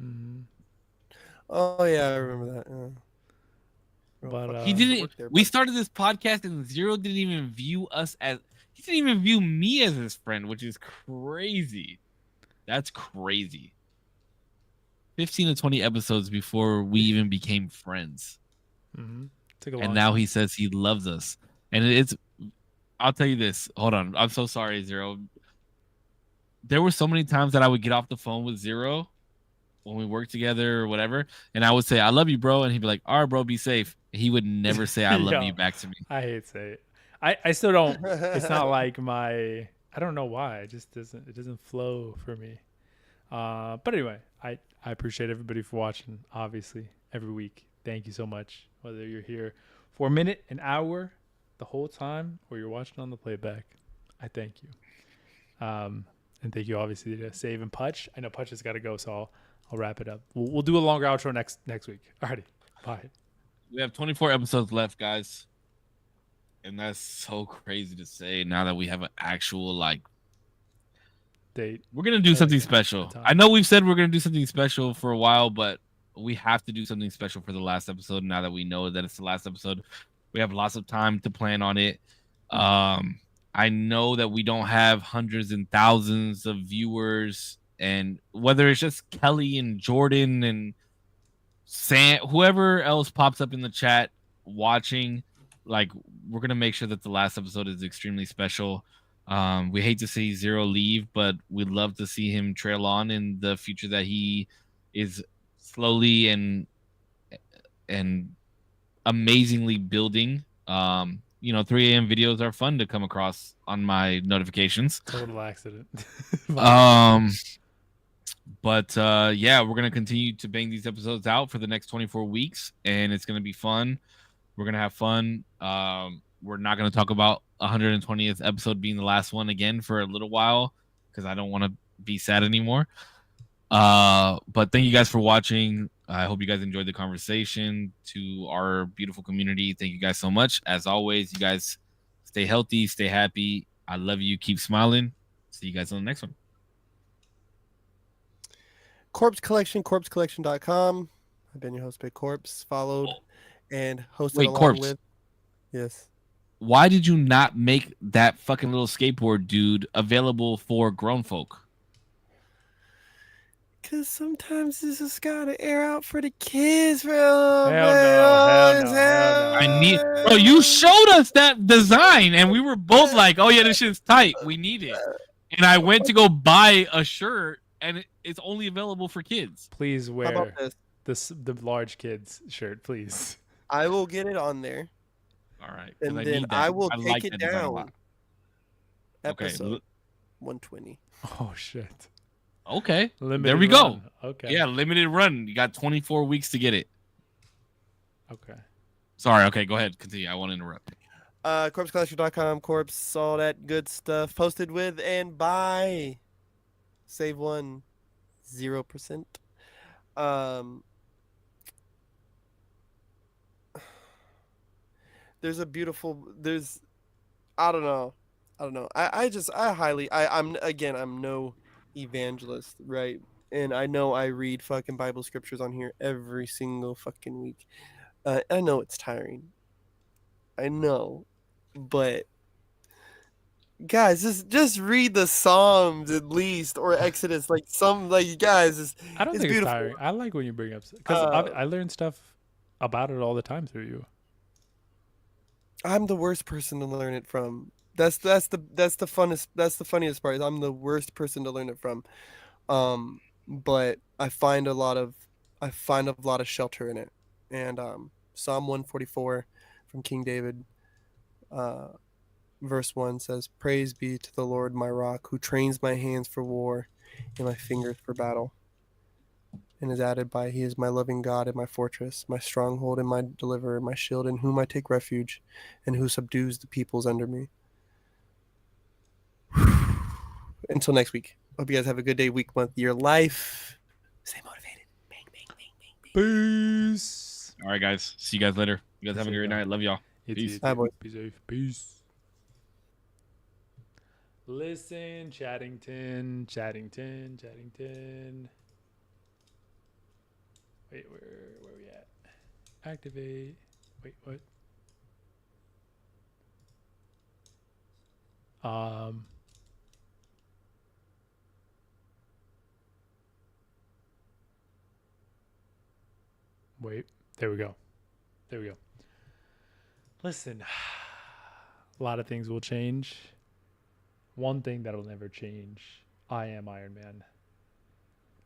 Mm-hmm. Oh, yeah, I remember that. Yeah. But he didn't. We started this podcast and Zero didn't even view us as. He didn't even view me as his friend, which is crazy. That's crazy. 15 to 20 episodes before we even became friends. Mm-hmm. And now he says he loves us. And it's. I'll tell you this. Hold on. I'm so sorry, Zero. There were so many times that I would get off the phone with Zero when we work together or whatever, and I would say, I love you, bro. And he'd be like, all right, bro, be safe. He would never say I love you Yo, back to me. I hate to say it. I still don't. It's not like my. I don't know why. It just doesn't. It doesn't flow for me. But anyway, I appreciate everybody for watching. Obviously, every week. Thank you so much. Whether you're here for a minute, an hour, the whole time, or you're watching on the playback, I thank you. And thank you, obviously, to Save and Putch. I know Putch has got to go, so I'll wrap it up. We'll do a longer outro next week. Alrighty, bye. We have 24 episodes left, guys. And that's so crazy to say now that we have an actual date. We're gonna do something special. I know we've said we're gonna do something special for a while, but we have to do something special for the last episode. Now that we know that it's the last episode, we have lots of time to plan on it. I know that we don't have hundreds and thousands of viewers, and whether it's just Kelly and Jordan and Sam, whoever else pops up in the chat watching, we're gonna make sure that the last episode is extremely special. We hate to see Zero leave, but we'd love to see him trail on in the future that he is slowly and amazingly building. 3 a.m. videos are fun to come across on my notifications. Total accident. But yeah, we're gonna continue to bang these episodes out for the next 24 weeks, and it's gonna be fun. We're gonna have fun. We're not gonna talk about 120th episode being the last one again for a little while because I don't want to be sad anymore. But thank you guys for watching. I hope you guys enjoyed the conversation. To our beautiful community, thank you guys so much. As always, you guys stay healthy, stay happy. I love you. Keep smiling. See you guys on the next one. Corpse Collection, corpsecollection.com. I've been your host, Big Corpse, followed and hosted along Corpse. with. Yes. Why did you not make that fucking little skateboard dude available for grown folk? Because sometimes this has got to air out for the kids, bro. Hell no. I need, bro. You showed us that design, and we were both like, "Oh yeah, this shit's tight. We need it." And I went to go buy a shirt, and it's only available for kids. Please wear the large kids shirt, please. I will get it on there. All right, and then I will take it down. Episode 120. Oh shit. Okay. Limited there we run. go. Okay. Yeah, limited run. You got 24 weeks to get it. Okay. Sorry. Okay, go ahead. Continue. I want to interrupt. CorpseCollection.com, Corpse, all that good stuff. Posted with and by Save One 0%. There's a beautiful. I don't know. I'm no evangelist, right? And I know I read fucking Bible scriptures on here every single fucking week. I know it's tiring. I know, but guys, just read the Psalms at least, or Exodus, guys. I don't think beautiful. It's tiring. I like when you bring up because I learn stuff about it all the time through you. I'm the worst person to learn it from. That's the funniest part. I'm the worst person to learn it from. But I find a lot of shelter in it. And Psalm 144 from King David, verse 1 says, "Praise be to the Lord my rock, who trains my hands for war and my fingers for battle." And is added by, "He is my loving God and my fortress, my stronghold and my deliverer, my shield in whom I take refuge, and who subdues the peoples under me." Until next week. Hope you guys have a good day, week, month, year, life. Stay motivated. Bang, bang, bang, bang, bang. Peace. All right, guys. See you guys later. You guys have a great night. Love y'all. Peace. Bye, boys. Be safe. Peace. Listen, Chattington. Wait, where we at? Activate. Wait, what? Wait, there we go. Listen, a lot of things will change. One thing that'll never change, I am Iron Man.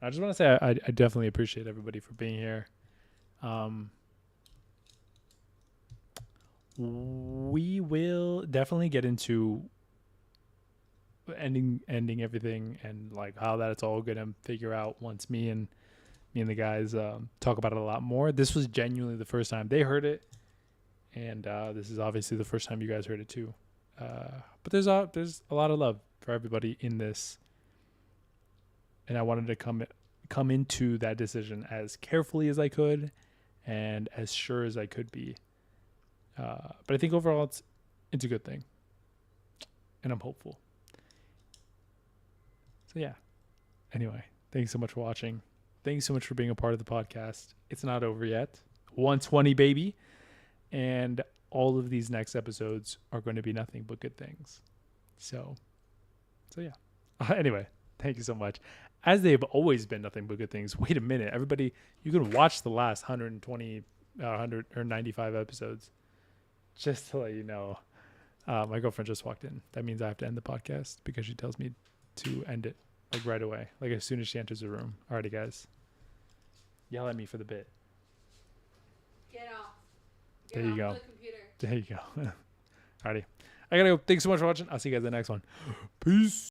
I just want to say I definitely appreciate everybody for being here. We will definitely get into ending everything and like how that's all gonna figure out once me and the guys talk about it a lot more. This was genuinely the first time they heard it, and this is obviously the first time you guys heard it too. But there's a lot of love for everybody in this, and I wanted to come into that decision as carefully as I could and as sure as I could be. But I think overall it's a good thing, and I'm hopeful. So yeah. Anyway, thanks so much for watching. Thanks so much for being a part of the podcast. It's not over yet. 120, baby. And all of these next episodes are going to be nothing but good things. So yeah. Anyway, thank you so much. As they've always been nothing but good things. Wait a minute. Everybody, you can watch the last 120, 100 or 95 episodes. Just to let you know. My girlfriend just walked in. That means I have to end the podcast because she tells me to end it like right away. Like as soon as she enters the room. Alrighty, guys. Yell at me for the bit. Get off. There you go. The computer. There you go. Alrighty. I gotta go. Thanks so much for watching. I'll see you guys in the next one. Peace.